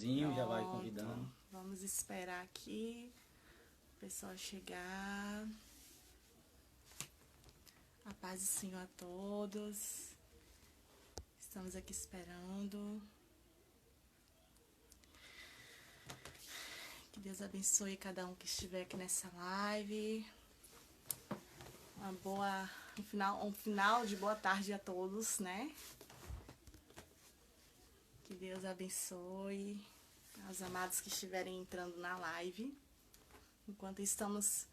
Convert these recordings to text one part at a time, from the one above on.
finalzinho, já vai convidando. Vamos esperar aqui o pessoal chegar. A paz do Senhor a todos. Estamos aqui esperando. Que Deus abençoe cada um que estiver aqui nessa live. Um final de boa tarde a todos, né? Que Deus abençoe aos amados que estiverem entrando na live. Enquanto estamos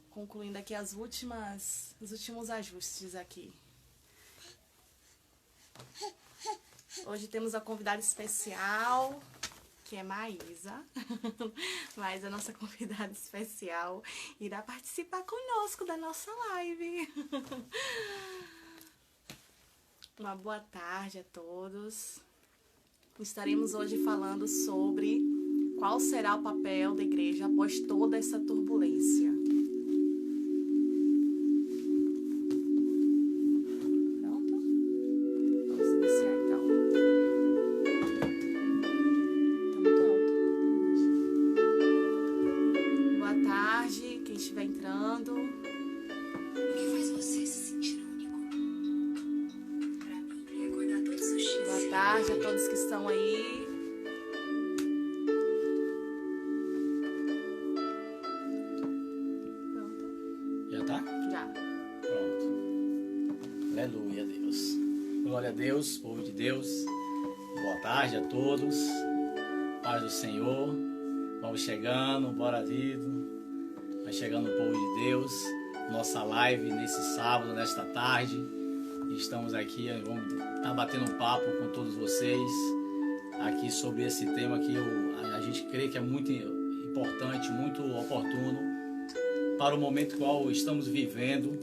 concluindo aqui os últimos ajustes aqui. Hoje temos a convidada especial, que é Maísa. Mas a nossa convidada especial irá participar conosco da nossa live. Uma boa tarde a todos. Estaremos hoje falando sobre qual será o papel da igreja após toda essa turbulência. Pronto? Vamos iniciar então. Tá muito alto. Boa tarde, quem estiver entrando. O que faz você se sentir único? Pra mim, é acordar todos os dias. Boa tarde a todos que estão aí. Pronto? Já tá? Já. Pronto. Aleluia, Deus. Glória a Deus, povo de Deus. Boa tarde a todos. Paz do Senhor. Vamos chegando, bora vindo. Vai chegando o povo de Deus. Nossa live nesse sábado, nesta tarde. Estamos aqui, vamos estar batendo um papo com todos vocês aqui sobre esse tema que a gente crê que é muito importante, muito oportuno para o momento qual estamos vivendo,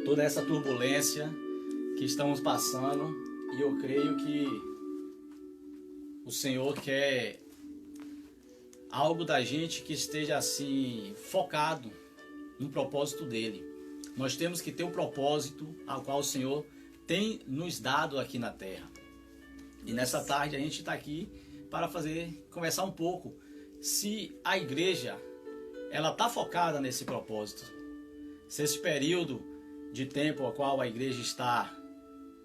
toda essa turbulência que estamos passando, e eu creio que o Senhor quer algo da gente que esteja assim focado no propósito dele. Nós temos que ter um propósito ao qual o Senhor tem nos dado aqui na terra. E nessa tarde a gente está aqui para conversar um pouco se a igreja ela está focada nesse propósito. Se esse período de tempo ao qual a igreja está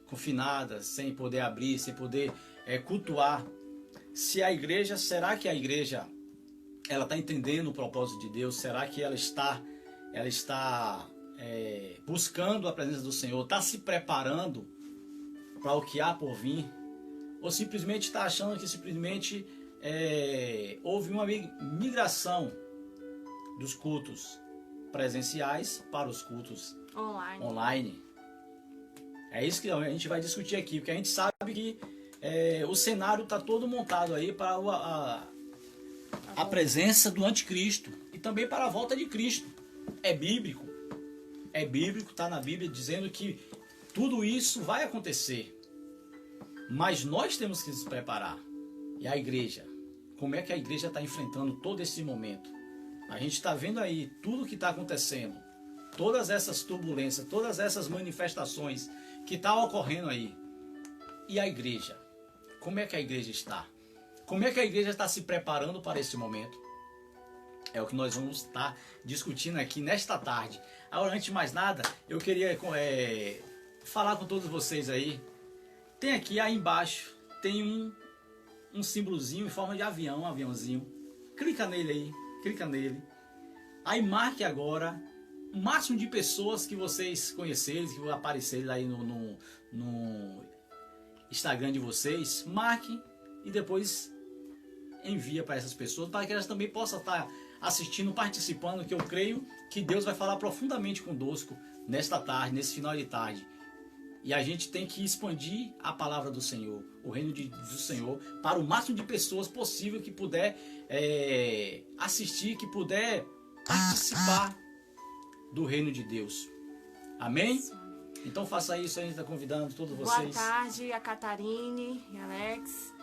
confinada, sem poder abrir, sem poder cultuar, será que a igreja ela está entendendo o propósito de Deus? Será que ela está buscando a presença do Senhor, está se preparando para o que há por vir, ou simplesmente está achando que simplesmente houve uma migração dos cultos presenciais para os cultos online? É isso que a gente vai discutir aqui, porque a gente sabe que o cenário está todo montado aí para a presença do anticristo e também para a volta de Cristo. É bíblico, está na Bíblia dizendo que tudo isso vai acontecer. Mas nós temos que nos preparar. E a igreja, como é que a igreja está enfrentando todo esse momento? A gente está vendo aí tudo que está acontecendo, todas essas turbulências, todas essas manifestações que estão ocorrendo aí. E a igreja? Como é que a igreja está? Como é que a igreja está se preparando para esse momento? É o que nós vamos estar discutindo aqui nesta tarde. Agora, antes de mais nada, eu queria falar com todos vocês aí. Tem aqui embaixo, tem um símbolozinho em forma de avião, um aviãozinho. Clica nele aí, clica nele. Aí marque agora o máximo de pessoas que vocês conhecerem, que vão aparecer aí no Instagram de vocês. Marque e depois envia para essas pessoas, para que elas também possam estar assistindo, participando, que eu creio que Deus vai falar profundamente conosco nesta tarde, nesse final de tarde. E a gente tem que expandir a palavra do Senhor, o reino do Senhor, para o máximo de pessoas possível que puder assistir, que puder participar do reino de Deus. Amém? Então faça isso, a gente está convidando todos vocês. Boa tarde a Catarine e Alex.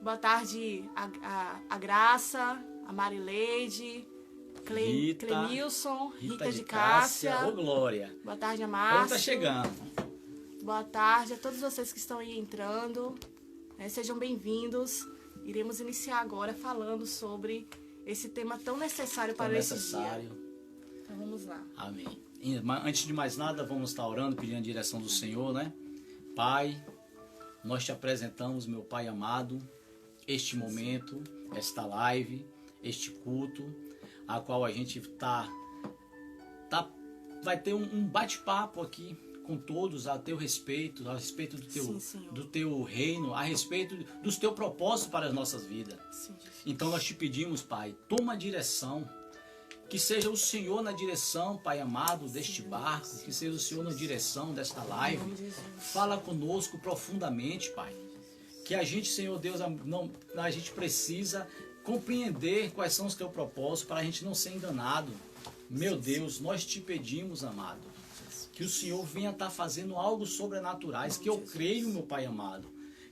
Boa tarde a Graça, a Marileide, Clemilson, Rita de Cássia. Ô Glória. Boa tarde a Márcia. Está chegando. Boa tarde a todos vocês que estão aí entrando. Sejam bem-vindos. Iremos iniciar agora falando sobre esse tema tão necessário para esse dia. Então vamos lá. Amém. Antes de mais nada, vamos estar orando, pedindo a direção do Senhor, né? Pai, nós te apresentamos, meu Pai amado, este momento, esta live, este culto, a qual a gente vai ter um bate-papo aqui com todos a teu respeito, a respeito do teu reino, a respeito dos teus propósitos para as nossas vidas. Sim, então nós te pedimos, Pai, toma a direção, que seja o Senhor na direção, Pai amado, deste barco, que seja o Senhor na direção desta live. Fala conosco profundamente, Pai. Que a gente, Senhor Deus, a gente precisa compreender quais são os teus propósitos para a gente não ser enganado. Meu Deus, nós te pedimos, amado, que o Senhor venha estar fazendo algo sobrenaturais, que eu creio, meu Pai amado,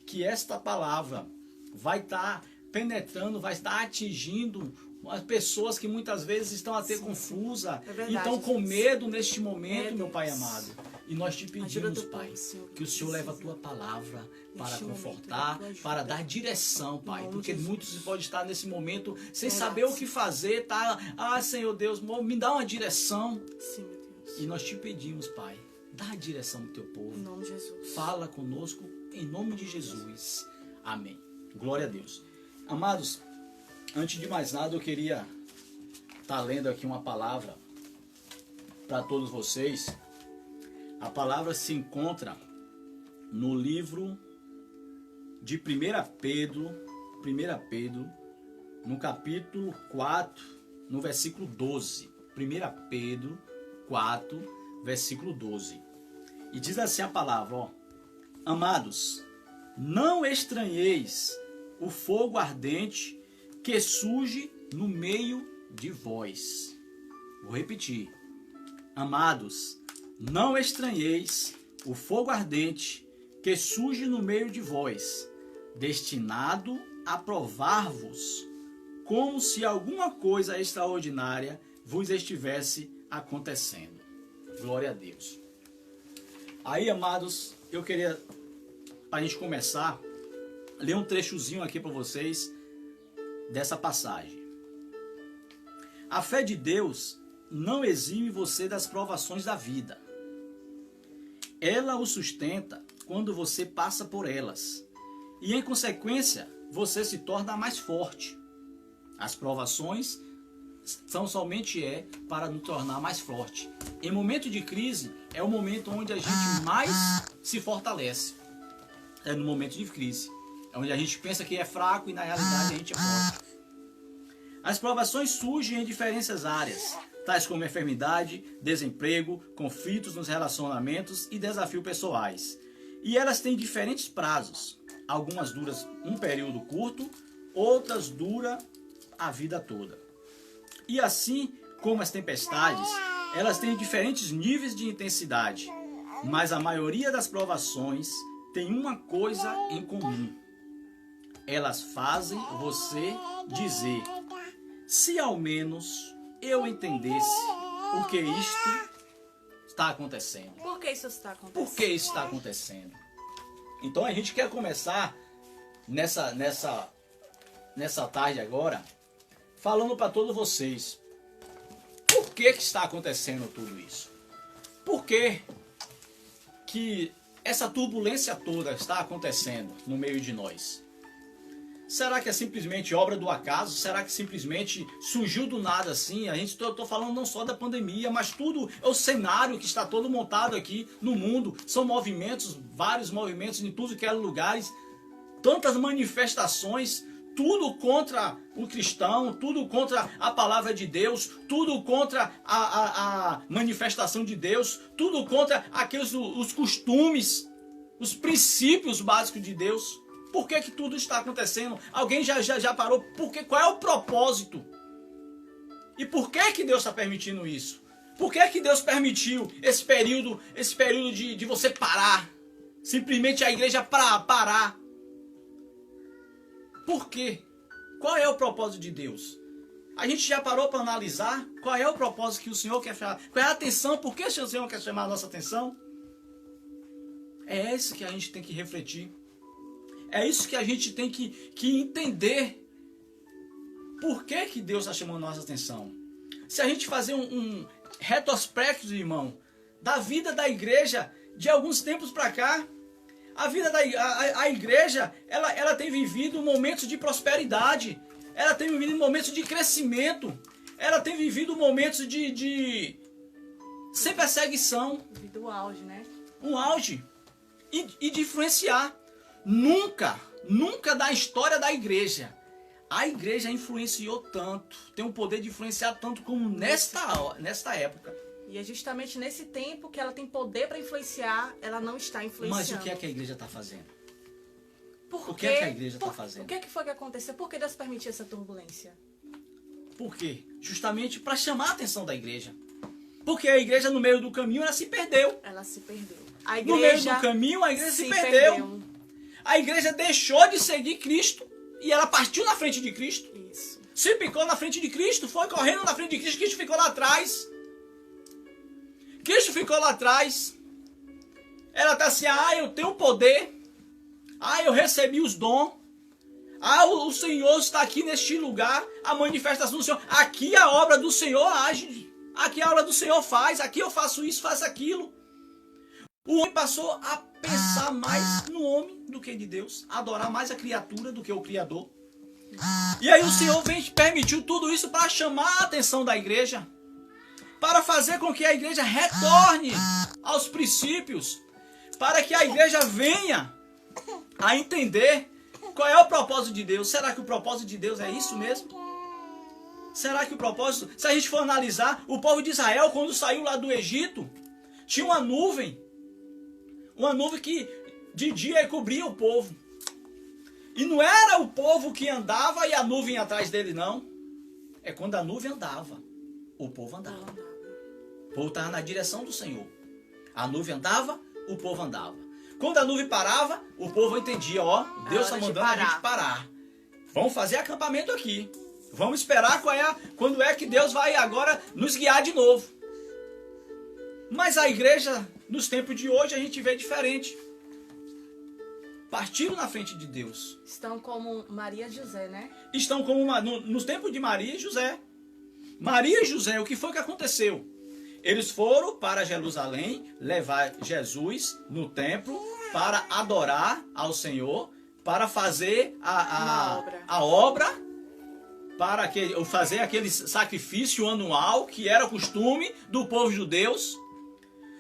que esta palavra vai estar penetrando, vai estar atingindo as pessoas que muitas vezes estão até confusas, e estão com medo neste momento, meu Pai amado. E nós te pedimos, Pai, que o Senhor leve a tua palavra para confortar, para dar direção, Pai. Porque muitos podem estar nesse momento sem saber o que fazer, tá? Ah, Senhor Deus, me dá uma direção. Sim, meu Deus. E nós te pedimos, Pai, dá a direção do teu povo. Em nome de Jesus. Fala conosco, em nome de Jesus. Amém. Glória a Deus. Amados, antes de mais nada, eu queria estar lendo aqui uma palavra para todos vocês. A palavra se encontra no livro de 1 Pedro, no capítulo 4, no versículo 12. 1 Pedro 4, versículo 12. E diz assim a palavra, ó: Amados, não estranheis o fogo ardente que surge no meio de vós. Vou repetir. Amados, não estranheis o fogo ardente que surge no meio de vós, destinado a provar-vos, como se alguma coisa extraordinária vos estivesse acontecendo. Glória a Deus. Aí, amados, eu queria, para a gente começar, ler um trechozinho aqui para vocês dessa passagem. A fé de Deus não exime você das provações da vida. Ela o sustenta quando você passa por elas. E, em consequência, você se torna mais forte. As provações são somente para nos tornar mais forte. Em momento de crise, é o momento onde a gente mais se fortalece. É no momento de crise. É onde a gente pensa que é fraco e, na realidade, a gente é forte. As provações surgem em diferentes áreas, tais como enfermidade, desemprego, conflitos nos relacionamentos e desafios pessoais. E elas têm diferentes prazos. Algumas duram um período curto, outras duram a vida toda. E assim como as tempestades, elas têm diferentes níveis de intensidade. Mas a maioria das provações tem uma coisa em comum. Elas fazem você dizer: se ao menos eu entendesse o que isto está acontecendo. Por que isso está acontecendo? Por que isso está acontecendo? Então a gente quer começar nessa tarde agora falando para todos vocês. Por que está acontecendo tudo isso? Por que essa turbulência toda está acontecendo no meio de nós? Será que é simplesmente obra do acaso? Será que simplesmente surgiu do nada assim? Estou falando não só da pandemia, mas tudo é o cenário que está todo montado aqui no mundo. São movimentos, vários movimentos em tudo que é lugares, tantas manifestações, tudo contra o cristão, tudo contra a palavra de Deus, tudo contra a manifestação de Deus, tudo contra os costumes, os princípios básicos de Deus. Por que tudo está acontecendo? Alguém já parou? Qual é o propósito? E por que Deus está permitindo isso? Por que Deus permitiu esse período de você parar? Simplesmente a igreja parar. Por quê? Qual é o propósito de Deus? A gente já parou para analisar qual é o propósito que o Senhor quer chamar? Qual é a atenção? Por que o Senhor quer chamar a nossa atenção? É esse que a gente tem que refletir. É isso que a gente tem que entender. Por que Deus está chamando nossa atenção? Se a gente fazer um retrospecto, irmão, da vida da igreja de alguns tempos para cá, a igreja, ela tem vivido momentos de prosperidade, ela tem vivido momentos de crescimento, ela tem vivido momentos de sem perseguição. Do auge, né? Um auge. E de influenciar. Nunca da história da igreja a igreja influenciou tanto, tem o poder de influenciar tanto como nesta época. E é justamente nesse tempo que ela tem poder para influenciar, ela não está influenciando. Mas o que é que a igreja está fazendo? Por O que é que a igreja está fazendo? O que foi que aconteceu? Por que Deus permitiu essa turbulência? Por quê? Justamente para chamar a atenção da igreja. Porque a igreja no meio do caminho ela se perdeu. Ela se perdeu. A No meio do caminho a igreja se perdeu. A igreja deixou de seguir Cristo e ela partiu na frente de Cristo. Isso. Se picou na frente de Cristo, foi correndo na frente de Cristo, Cristo ficou lá atrás. Cristo ficou lá atrás. Ela está assim, eu tenho poder. Eu recebi os dons. O Senhor está aqui neste lugar, a manifestação do Senhor. Aqui a obra do Senhor age. Aqui a obra do Senhor faz. Aqui eu faço isso, faço aquilo. O homem passou a pensar mais no homem do que de Deus. A adorar mais a criatura do que o Criador. E aí o Senhor permitiu tudo isso para chamar a atenção da igreja. Para fazer com que a igreja retorne aos princípios. Para que a igreja venha a entender qual é o propósito de Deus. Será que o propósito de Deus é isso mesmo? Será que o propósito... Se a gente for analisar, o povo de Israel, quando saiu lá do Egito, tinha uma nuvem. Uma nuvem que de dia cobria o povo. E não era o povo que andava e a nuvem atrás dele, não. É quando a nuvem andava, o povo andava. O povo estava na direção do Senhor. A nuvem andava, o povo andava. Quando a nuvem parava, o povo entendia, Deus está mandando a gente parar. Vamos fazer acampamento aqui. Vamos esperar quando é que Deus vai agora nos guiar de novo. Mas a igreja, nos tempos de hoje, a gente vê diferente. Partiram na frente de Deus. Estão como Maria e José, né? Estão como nos tempos de Maria e José. Maria e José, o que foi que aconteceu? Eles foram para Jerusalém levar Jesus no templo para adorar ao Senhor, para fazer a obra, para fazer aquele sacrifício anual que era costume do povo judeu.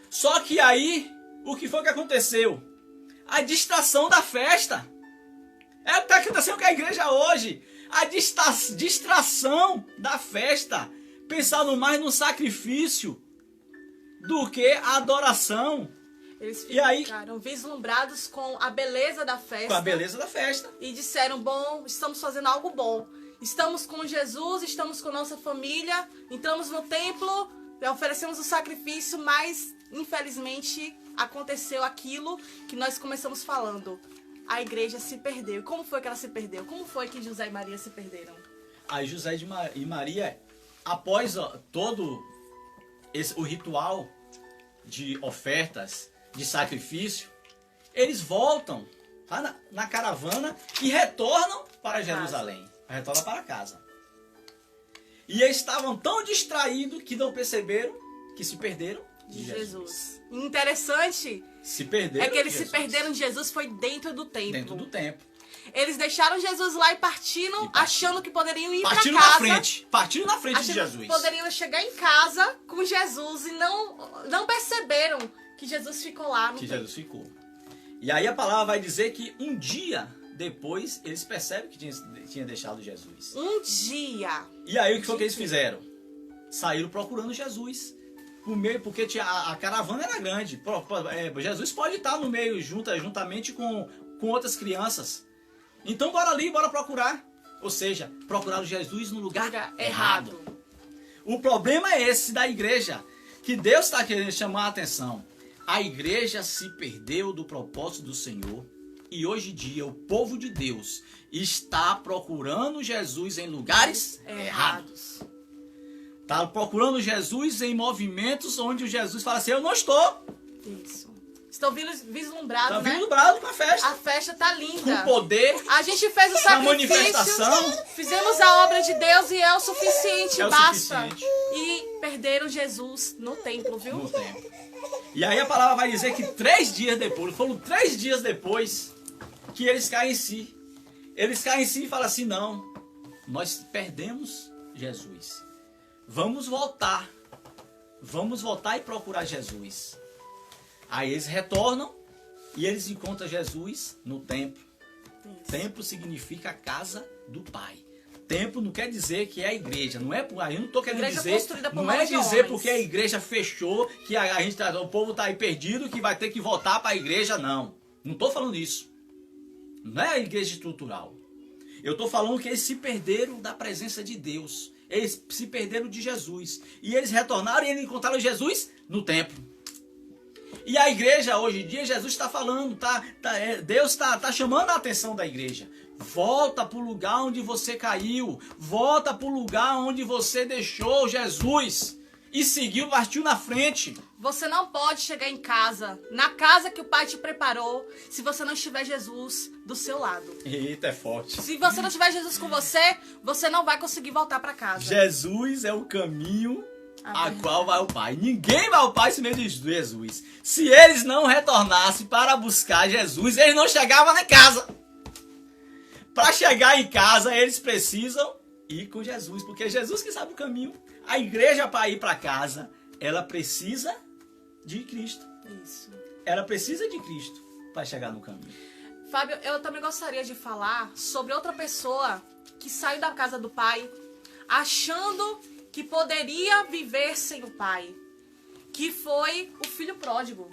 Só que aí, o que foi que aconteceu? A distração da festa. É o que está acontecendo com a igreja hoje. A distração da festa. Pensando mais no sacrifício do que a adoração. Eles ficaram vislumbrados com a beleza da festa. Com a beleza da festa. E disseram, estamos fazendo algo bom. Estamos com Jesus, estamos com nossa família, entramos no templo, oferecemos o sacrifício, mas infelizmente aconteceu aquilo que nós começamos falando. A igreja se perdeu. Como foi que ela se perdeu? Como foi que José e Maria se perderam? Aí José e Maria, após todo o ritual de ofertas, de sacrifício, eles voltam na caravana e retornam para Jerusalém. Retornam para casa. E eles estavam tão distraídos que não perceberam que se perderam de Jesus. Interessante se perderam é que eles se perderam de Jesus foi dentro do templo. Dentro do templo. Eles deixaram Jesus lá e partiram, achando que poderiam ir para casa. Partiram na frente de Jesus. Poderiam chegar em casa com Jesus e não perceberam que Jesus ficou lá no templo. Jesus ficou. E aí a palavra vai dizer que um dia depois eles percebem que tinha deixado Jesus. Um dia. E aí o que foi que eles fizeram? Saíram procurando Jesus. Porque a caravana era grande. Jesus pode estar no meio juntamente com outras crianças. Então bora ali, bora procurar. Ou seja, procuraram Jesus no lugar errado. O problema é esse da igreja, que Deus está querendo chamar a atenção. A igreja se perdeu do propósito do Senhor. E hoje em dia o povo de Deus está procurando Jesus em lugares errados. Está procurando Jesus em movimentos onde o Jesus fala assim, eu não estou. Isso. Estou vislumbrado, Tá né? vislumbrado com a festa. A festa tá linda. Com poder, A gente fez o com a sacrifício, manifestação. fizemos a obra de Deus e é o suficiente, É o basta. suficiente. E perderam Jesus no templo, viu? No tempo. E aí a palavra vai dizer que 3 dias depois, foram 3 dias depois, que eles caem em si. Eles caem em si e falam assim, não, nós perdemos Jesus. Vamos voltar e procurar Jesus. Aí eles retornam e eles encontram Jesus no templo. Isso. Templo significa a casa do Pai. Templo não quer dizer que é a igreja, não é, eu não estou querendo Igreja dizer, construída por não é mãos de dizer homens. porque a igreja fechou, que a gente o povo está aí perdido, que vai ter que voltar para a igreja, não. Não estou falando isso. Não é a igreja estrutural. Eu estou falando que eles se perderam da presença de Deus. Eles se perderam de Jesus. E eles retornaram e eles encontraram Jesus no templo. E a igreja, hoje em dia, Jesus está falando, Deus está chamando a atenção da igreja. Volta para o lugar onde você caiu. Volta para o lugar onde você deixou Jesus. E seguiu, partiu na frente. Você não pode chegar em casa, na casa que o Pai te preparou, se você não tiver Jesus do seu lado. Eita, é forte. Se você não tiver Jesus com você, você não vai conseguir voltar para casa. Jesus é o caminho a Amém. qual vai o Pai. Ninguém vai ao Pai sem meio de Jesus. Se eles não retornassem para buscar Jesus, eles não chegavam em casa. Para chegar em casa, eles precisam ir com Jesus, porque é Jesus que sabe o caminho. A igreja, para ir para casa, ela precisa de Cristo. Isso. Ela precisa de Cristo para chegar no caminho. Fábio, eu também gostaria de falar sobre outra pessoa que saiu da casa do pai achando que poderia viver sem o pai, que foi o filho pródigo.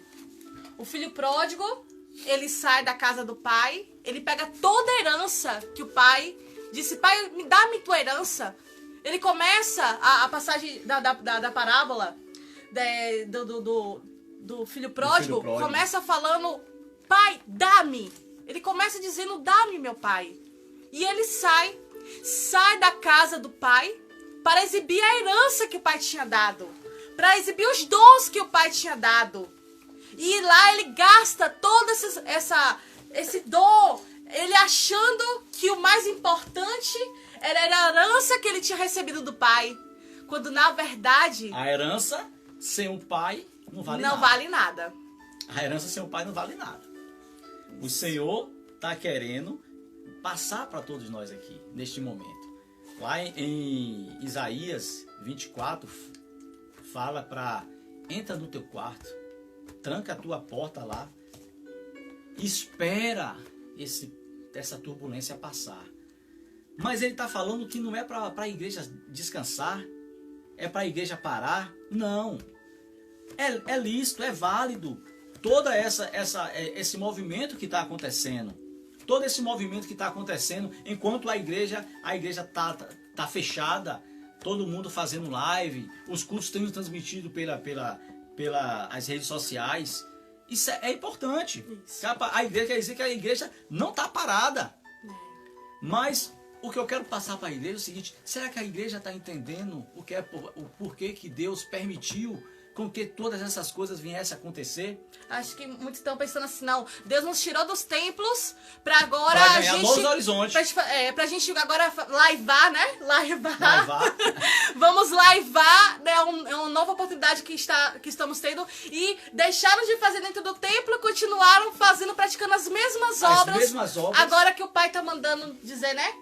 O filho pródigo, ele sai da casa do pai, ele pega toda a herança que o pai disse, pai, me dá-me tua herança. Ele começa a passagem da parábola do filho pródigo, começa falando, pai, dá-me. Ele começa dizendo, dá-me, meu pai. E ele sai da casa do pai para exibir a herança que o pai tinha dado, para exibir os dons que o pai tinha dado. E lá ele gasta todo esse dom, ele achando que o mais importante era a herança que ele tinha recebido do pai, quando na verdade A herança sem um pai não vale não nada. vale nada. A herança sem um pai não vale nada. O Senhor está querendo passar para todos nós aqui, neste momento. Lá em Isaías 24, fala para entra no teu quarto, tranca a tua porta lá, espera essa turbulência passar. Mas ele está falando que não é para a igreja descansar, é para a igreja parar. Não. É lícito, é válido todo esse movimento que está acontecendo. Todo esse movimento que está acontecendo enquanto a igreja tá fechada, todo mundo fazendo live, os cultos sendo transmitidos pelas redes sociais. Isso é importante. Isso. A igreja quer dizer que a igreja não está parada. Mas o que eu quero passar para a igreja é o seguinte: será que a igreja está entendendo o porquê que Deus permitiu com que todas essas coisas viessem a acontecer? Acho que muitos estão pensando assim, não, Deus nos tirou dos templos pra agora Pra a ganhar gente... novos horizontes. Pra gente agora laivar, né? Laivar. Laivar. Vamos laivar, né? É uma nova oportunidade que estamos tendo. E deixaram de fazer dentro do templo e continuaram praticando as mesmas obras. Agora que o pai tá mandando dizer, né?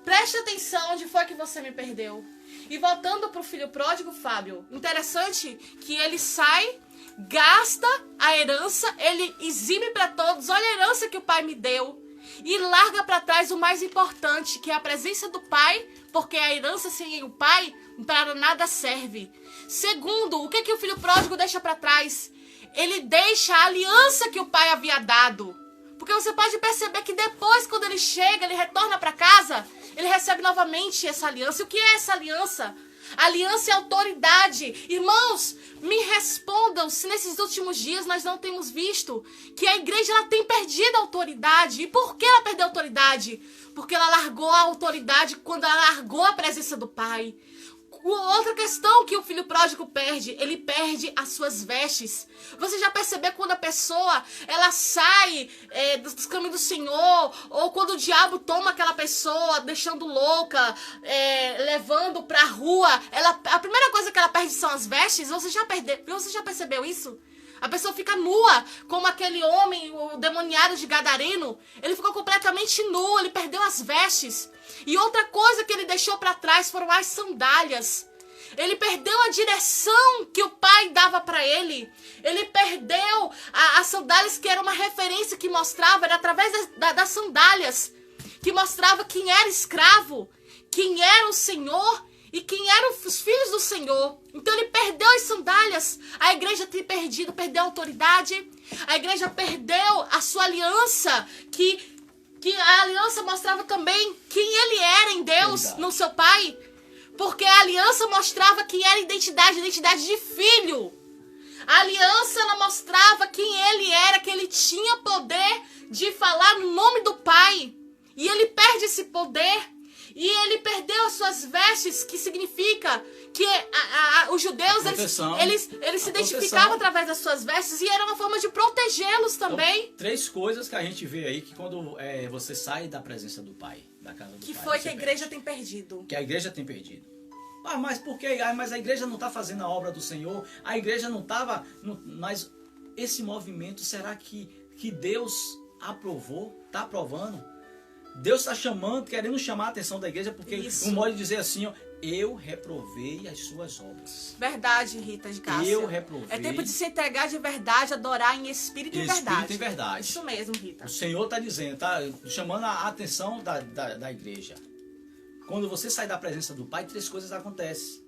Preste atenção onde foi que você me perdeu. E voltando pro filho pródigo, Fábio, interessante que ele sai, gasta a herança, ele exibe para todos, olha a herança que o pai me deu, e larga para trás o mais importante, que é a presença do pai, porque a herança sem o pai para nada serve. Segundo, o que o filho pródigo deixa para trás? Ele deixa a aliança que o pai havia dado. Porque você pode perceber que depois, quando ele chega, ele retorna para casa, ele recebe novamente essa aliança. E o que é essa aliança? A aliança é autoridade. Irmãos, me respondam se nesses últimos dias nós não temos visto que a igreja ela tem perdido a autoridade. E por que ela perdeu a autoridade? Porque ela largou a autoridade quando ela largou a presença do Pai. Outra questão que o filho pródigo perde, ele perde as suas vestes. Você já percebeu quando a pessoa, ela sai dos caminhos do Senhor, ou quando o diabo toma aquela pessoa, deixando louca, levando pra rua, a primeira coisa que ela perde são as vestes? Você já percebeu isso? A pessoa fica nua, como aquele homem, o demoniado de Gadareno. Ele ficou completamente nu, ele perdeu as vestes. E outra coisa que ele deixou para trás foram as sandálias. Ele perdeu a direção que o pai dava para ele. Ele perdeu as sandálias, que era uma referência que mostrava, era através das sandálias, que mostrava quem era escravo, quem era o Senhor e quem eram os filhos do Senhor. Então ele perdeu as sandálias. A igreja tem perdeu a autoridade. A igreja perdeu a sua aliança, que a aliança mostrava também quem ele era em Deus, no seu pai. Porque a aliança mostrava quem era a identidade de filho. A aliança ela mostrava quem ele era, que ele tinha poder de falar no nome do pai. E ele perde esse poder. E ele perdeu as suas vestes, que significa que os judeus, eles se identificavam através das suas vestes, e era uma forma de protegê-los também. Então, 3 coisas que a gente vê aí, que quando você sai da presença do pai, da casa do pai... Que foi que a igreja tem perdido. Que a igreja tem perdido. Mas por quê? Mas a igreja não está fazendo a obra do Senhor, a igreja não estava... Mas esse movimento, será que Deus aprovou? Está aprovando? Deus está chamando, querendo chamar a atenção da igreja, porque um modo de dizer assim, ó, eu reprovei as suas obras. Verdade, Rita de Cássia. Eu reprovei. É tempo de se entregar de verdade, adorar em espírito e verdade. Espírito e verdade. Isso mesmo, Rita. O Senhor está dizendo, está chamando a atenção da igreja. Quando você sai da presença do Pai, 3 coisas acontecem.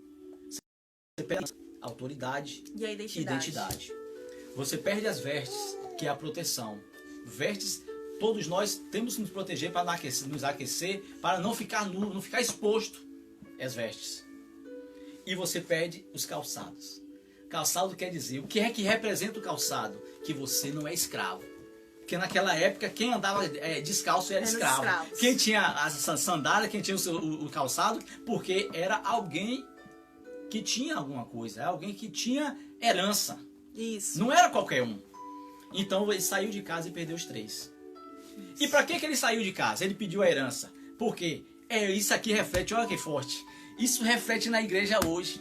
Você perde a autoridade e a identidade. Você perde as vestes, que é a proteção. Vestes... Todos nós temos que nos proteger para nos aquecer, para não ficar nu, não ficar exposto às vestes. E você perde os calçados. Calçado quer dizer, o que é que representa o calçado? Que você não é escravo. Porque naquela época, quem andava descalço era escravo. Quem tinha a sandália, quem tinha o calçado, porque era alguém que tinha alguma coisa, era alguém que tinha herança. Isso. Não era qualquer um. Então ele saiu de casa e perdeu os 3. E para que ele saiu de casa? Ele pediu a herança. Por quê? Isso aqui reflete, olha que forte. Isso reflete na igreja hoje.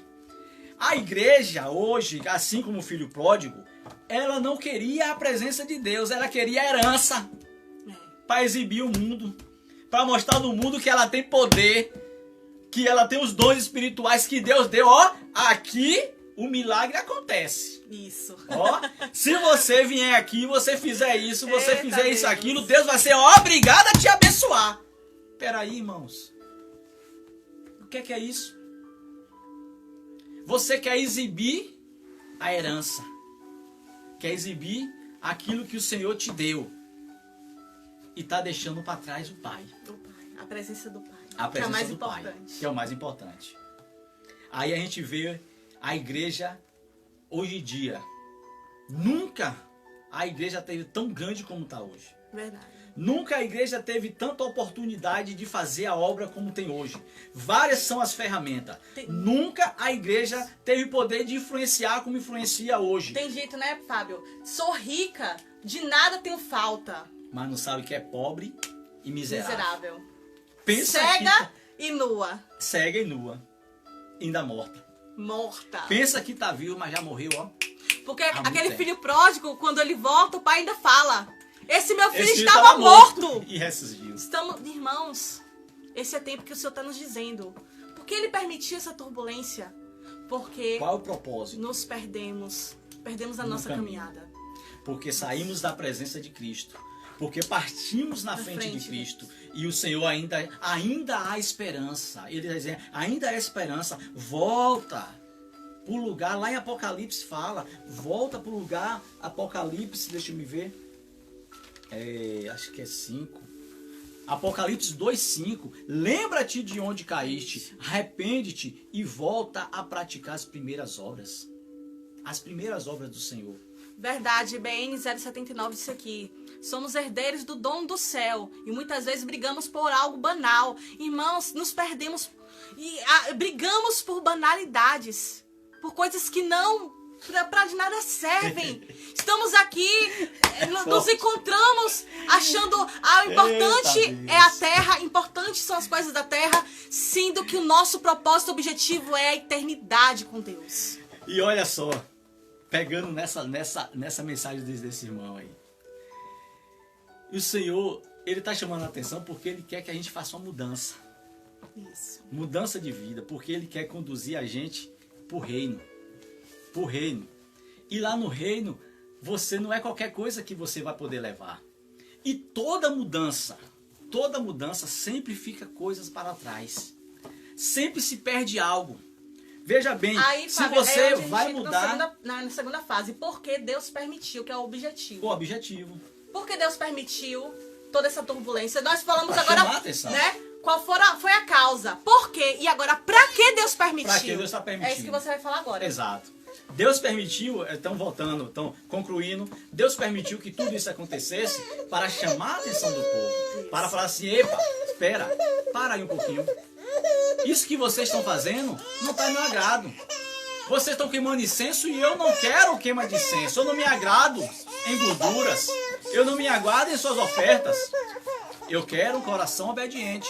A igreja hoje, assim como o filho pródigo, ela não queria a presença de Deus, ela queria a herança. Para exibir o mundo. Para mostrar no mundo que ela tem poder. Que ela tem os dons espirituais que Deus deu. Ó, aqui o milagre acontece. Isso. Ó, se você vier aqui, você fizer isso, você fizer isso, Deus. aquilo, Deus vai ser obrigado a te abençoar. Peraí, irmãos. O que é isso? Você quer exibir a herança. Quer exibir aquilo que o Senhor te deu. E está deixando para trás o Pai. A presença do Pai. A presença que é o mais do importante. Pai, que é o mais importante. Aí a gente vê a igreja hoje em dia. Nunca a igreja teve tão grande como está hoje. Verdade. Nunca a igreja teve tanta oportunidade de fazer a obra como tem hoje. Várias são as ferramentas. Nunca a igreja teve poder de influenciar como influencia hoje. Tem jeito, né, Fábio? Sou rica, de nada tenho falta. Mas não sabe que é pobre e miserável. Pensa cega e nua. Cega e nua. Ainda morta. Morta. Pensa que tá vivo, mas já morreu, ó. Porque aquele filho pródigo, quando ele volta, o pai ainda fala: esse meu filho Esse estava morto. E ressuscitou. Estamos, irmãos, esse é tempo que o Senhor está nos dizendo. Por que ele permitiu essa turbulência? Porque qual é o propósito? Nos perdemos a nossa caminhada. Porque saímos da presença de Cristo. Porque partimos na frente de Cristo. E o Senhor ainda há esperança. Ele diz, ainda há esperança. Volta para o lugar. Lá em Apocalipse fala. Volta para o lugar. Apocalipse, deixa eu me ver. Acho que é 5. Apocalipse 2:5. Lembra-te de onde caíste. Arrepende-te e volta a praticar as primeiras obras. As primeiras obras do Senhor. Verdade, BN 079 disse aqui. Somos herdeiros do dom do céu e muitas vezes brigamos por algo banal. Irmãos, nos perdemos e brigamos por banalidades, por coisas que não para de nada servem. Estamos aqui, nos encontramos achando o importante é a terra, importante são as coisas da terra, sendo que o nosso propósito, objetivo é a eternidade com Deus. E olha só, pegando nessa mensagem desse irmão aí. E o Senhor, Ele está chamando a atenção porque Ele quer que a gente faça uma mudança. Isso. Mudança de vida, porque Ele quer conduzir a gente para o reino. Pro reino. E lá no reino, você não é qualquer coisa que você vai poder levar. E toda mudança sempre fica coisas para trás. Sempre se perde algo. Veja bem, aí, se Fábio, você vai mudar... Na segunda fase, porque Deus permitiu, que é o objetivo. O objetivo. Porque Deus permitiu toda essa turbulência. Nós falamos Pra agora, chamar a atenção. né? Qual foi a causa? Por quê? E agora, pra que Deus permitiu? Pra que Deus está permitindo. É isso que você vai falar agora. Exato. Deus permitiu, estão concluindo, Deus permitiu que tudo isso acontecesse para chamar a atenção do povo. Isso. Para falar assim, epa, espera, para aí um pouquinho. Isso que vocês estão fazendo não está no meu agrado. Vocês estão queimando incenso e eu não quero queima de incenso. Eu não me agrado em gorduras. Eu não me agrado em suas ofertas. Eu quero um coração obediente.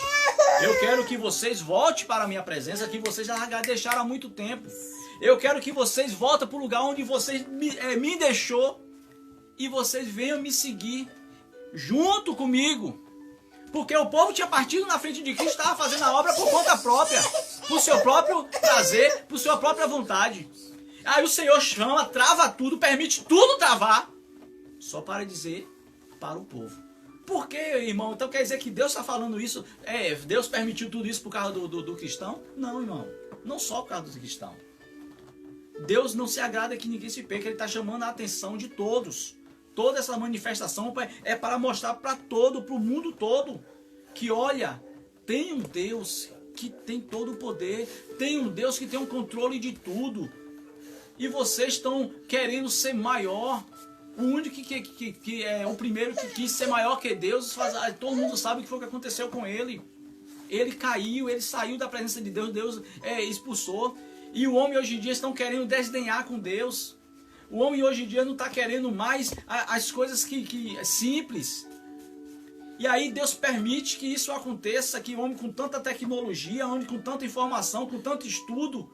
Eu quero que vocês voltem para a minha presença, que vocês já deixaram há muito tempo. Eu quero que vocês voltem para o lugar onde vocês me deixou e vocês venham me seguir junto comigo. Porque o povo tinha partido na frente de Cristo, estava fazendo a obra por conta própria, por seu próprio prazer, por sua própria vontade. Aí o Senhor chama, trava tudo, permite tudo travar, só para dizer para o povo. Por quê, irmão? Então quer dizer que Deus está falando isso? Deus permitiu tudo isso por causa do cristão? Não, irmão. Não só por causa do cristão. Deus não se agrada que ninguém se perca. Ele está chamando a atenção de todos. Toda essa manifestação é para mostrar para o mundo todo, que olha, tem um Deus que tem todo o poder, tem um Deus que tem o controle de tudo. E vocês estão querendo ser maior. O único que é o primeiro que quis ser maior que Deus, todo mundo sabe o que foi que aconteceu com ele. Ele caiu, ele saiu da presença de Deus, Deus expulsou. E o homem hoje em dia estão querendo desdenhar com Deus. O homem hoje em dia não está querendo mais as coisas que simples. E aí Deus permite que isso aconteça, que o homem com tanta tecnologia, homem com tanta informação, com tanto estudo.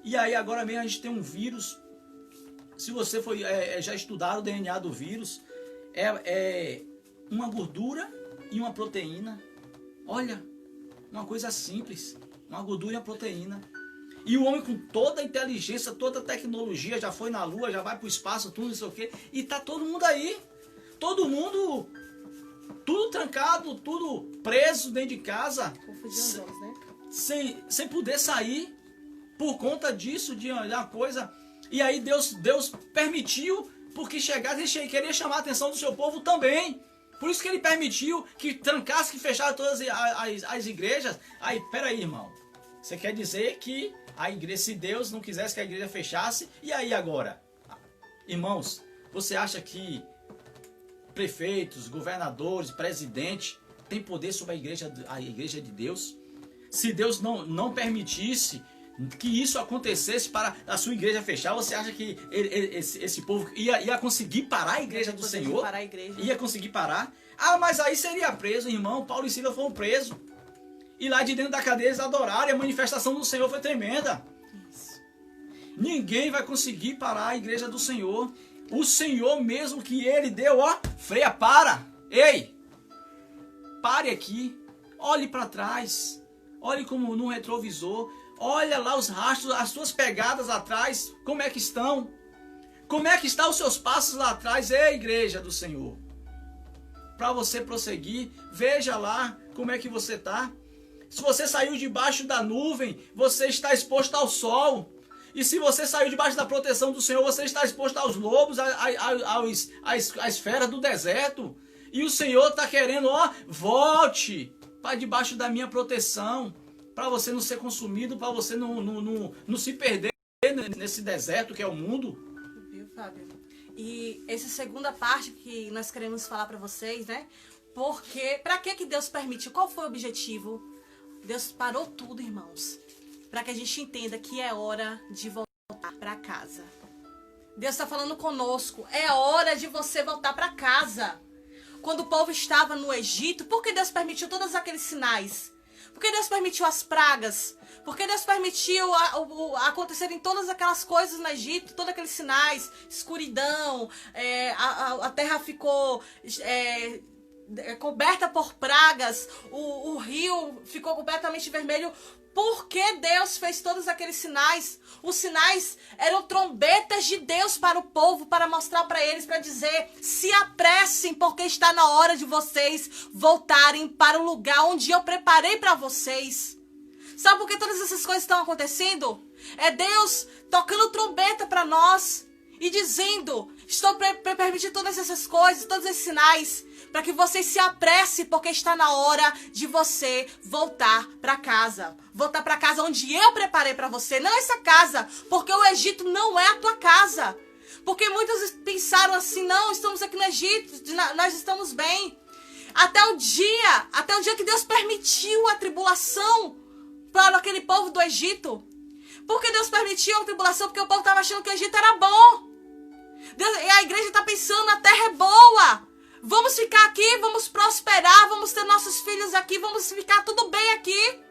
E aí agora mesmo a gente tem um vírus. Se você foi já estudar o DNA do vírus, é uma gordura e uma proteína. Olha, uma coisa simples, uma gordura e uma proteína. E o homem com toda a inteligência, toda a tecnologia, já foi na lua, já vai para o espaço, tudo isso aqui, e tá todo mundo aí. Todo mundo, tudo trancado, tudo preso dentro de casa. Confundiu os nomes, né? Sem poder sair por conta disso, de uma coisa. E aí Deus permitiu, porque chegasse e queria chamar a atenção do seu povo também. Por isso que ele permitiu que trancasse, que fechasse todas as igrejas. Aí, peraí, irmão. Você quer dizer que a igreja, se Deus não quisesse que a igreja fechasse, e aí agora? Irmãos, você acha que prefeitos, governadores, presidente tem poder sobre a igreja de Deus? Se Deus não permitisse que isso acontecesse para a sua igreja fechar, você acha que esse povo ia conseguir parar a igreja do Senhor? Parar a igreja. Ia conseguir parar? Ah, mas aí seria preso, irmão. Paulo e Silas foram presos. E lá de dentro da cadeia eles adoraram, e a manifestação do Senhor foi tremenda. Isso. Ninguém vai conseguir parar a igreja do Senhor. O Senhor mesmo que ele deu, freia, para. Ei, pare aqui. Olhe para trás. Olhe como no retrovisor. Olha lá os rastros, as suas pegadas atrás, como é que estão? Como é que estão os seus passos lá atrás, igreja do Senhor? Para você prosseguir, veja lá como é que você está. Se você saiu debaixo da nuvem, você está exposto ao sol. E se você saiu debaixo da proteção do Senhor, você está exposto aos lobos, às feras do deserto. E o Senhor está querendo, volte para debaixo da minha proteção, para você não ser consumido, para você não se perder nesse deserto que é o mundo. Viu, Fábio? E essa segunda parte que nós queremos falar para vocês, né? Porque, para que Deus permitiu? Qual foi o objetivo? Deus parou tudo, irmãos, para que a gente entenda que é hora de voltar para casa. Deus está falando conosco, é hora de você voltar para casa. Quando o povo estava no Egito, por que Deus permitiu todos aqueles sinais? Por que Deus permitiu as pragas? Por que Deus permitiu acontecerem todas aquelas coisas no Egito, todos aqueles sinais, escuridão, a terra ficou coberta por pragas, o rio ficou completamente vermelho. Por que Deus fez todos aqueles sinais? Os sinais eram trombetas de Deus para o povo, para mostrar para eles, para dizer: se apressem, porque está na hora de vocês voltarem para o lugar onde eu preparei para vocês. Sabe por que todas essas coisas estão acontecendo? É Deus tocando trombeta para nós e dizendo: estou permitindo todas essas coisas, todos esses sinais, para que você se apresse, porque está na hora de você voltar para casa. Voltar para casa onde eu preparei para você, não essa casa, porque o Egito não é a tua casa. Porque muitos pensaram assim: não, estamos aqui no Egito, nós estamos bem. Até o dia que Deus permitiu a tribulação para aquele povo do Egito. Por que Deus permitiu a tribulação? Porque o povo estava achando que o Egito era bom. E a igreja está pensando: a terra é boa. Vamos ficar aqui, vamos prosperar, vamos ter nossos filhos aqui, vamos ficar tudo bem aqui.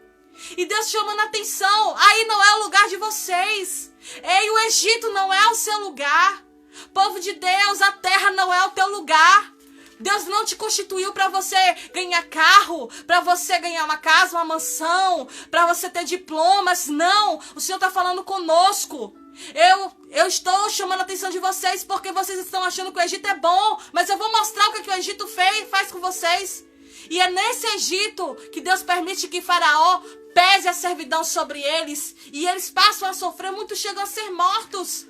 E Deus chamando a atenção: aí não é o lugar de vocês. Ei, o Egito não é o seu lugar. Povo de Deus, a terra não é o teu lugar. Deus não te constituiu para você ganhar carro, para você ganhar uma casa, uma mansão, para você ter diplomas. Não, o Senhor está falando conosco. Eu estou chamando a atenção de vocês porque vocês estão achando que o Egito é bom, mas eu vou mostrar o que o Egito faz com vocês. E é nesse Egito que Deus permite que Faraó pese a servidão sobre eles, e eles passam a sofrer, muitos chegam a ser mortos.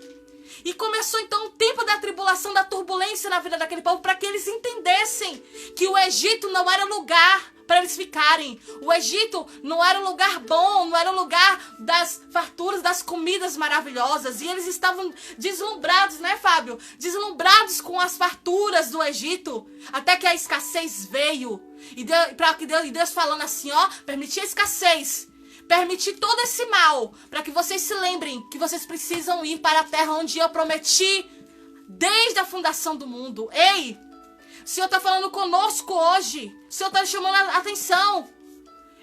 E começou então o tempo da tribulação, da turbulência na vida daquele povo, para que eles entendessem que o Egito não era lugar para eles ficarem. O Egito não era um lugar bom, não era um lugar das farturas, das comidas maravilhosas. E eles estavam deslumbrados, né, Fábio? Deslumbrados com as farturas do Egito, até que a escassez veio. E Deus falando assim, ó, permitir a escassez, permitir todo esse mal, para que vocês se lembrem que vocês precisam ir para a terra onde eu prometi desde a fundação do mundo. Ei, o Senhor está falando conosco hoje. O Senhor está chamando a atenção.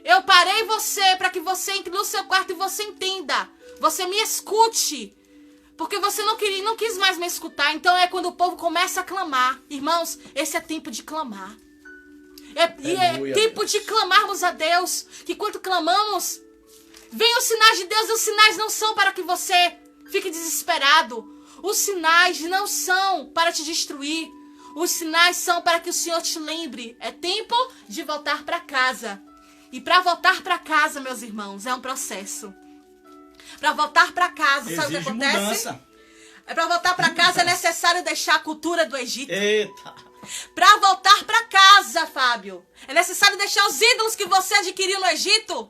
Eu parei você para que você entre no seu quarto e você entenda. Você me escute. Porque você não quis mais me escutar. Então é quando o povo começa a clamar. Irmãos, esse é tempo de clamar. É tempo de clamarmos a Deus. Que quando clamamos, vem os sinais de Deus. E os sinais não são para que você fique desesperado. Os sinais não são para te destruir. Os sinais são para que o Senhor te lembre. É tempo de voltar para casa. E para voltar para casa, meus irmãos, é um processo. Para voltar para casa, sabe o que acontece? Mudança. Para voltar para casa é necessário deixar a cultura do Egito. Eita! Para voltar para casa, Fábio, é necessário deixar os ídolos que você adquiriu no Egito.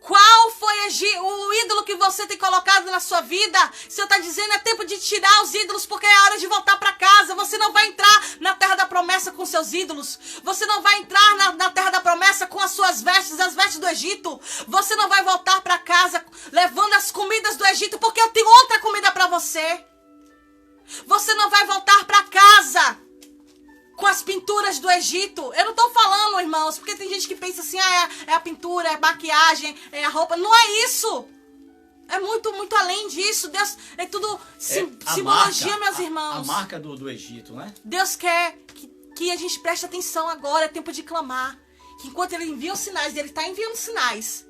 Qual foi o ídolo que você tem colocado na sua vida? O Senhor está dizendo, é tempo de tirar os ídolos, porque é hora de voltar para casa. Você não vai entrar na terra da promessa com seus ídolos. Você não vai entrar na terra da promessa com as suas vestes, as vestes do Egito. Você não vai voltar para casa levando as comidas do Egito, porque eu tenho outra comida para você. Você não vai voltar para casa com as pinturas do Egito. Eu não tô falando, irmãos, porque tem gente que pensa assim, é a pintura, é a maquiagem, é a roupa. Não é isso. É muito, muito além disso. Deus, é tudo simbologia, marca, meus irmãos. A marca do Egito, né? Deus quer que a gente preste atenção agora, é tempo de clamar. Que enquanto Ele envia os sinais, Ele está enviando sinais,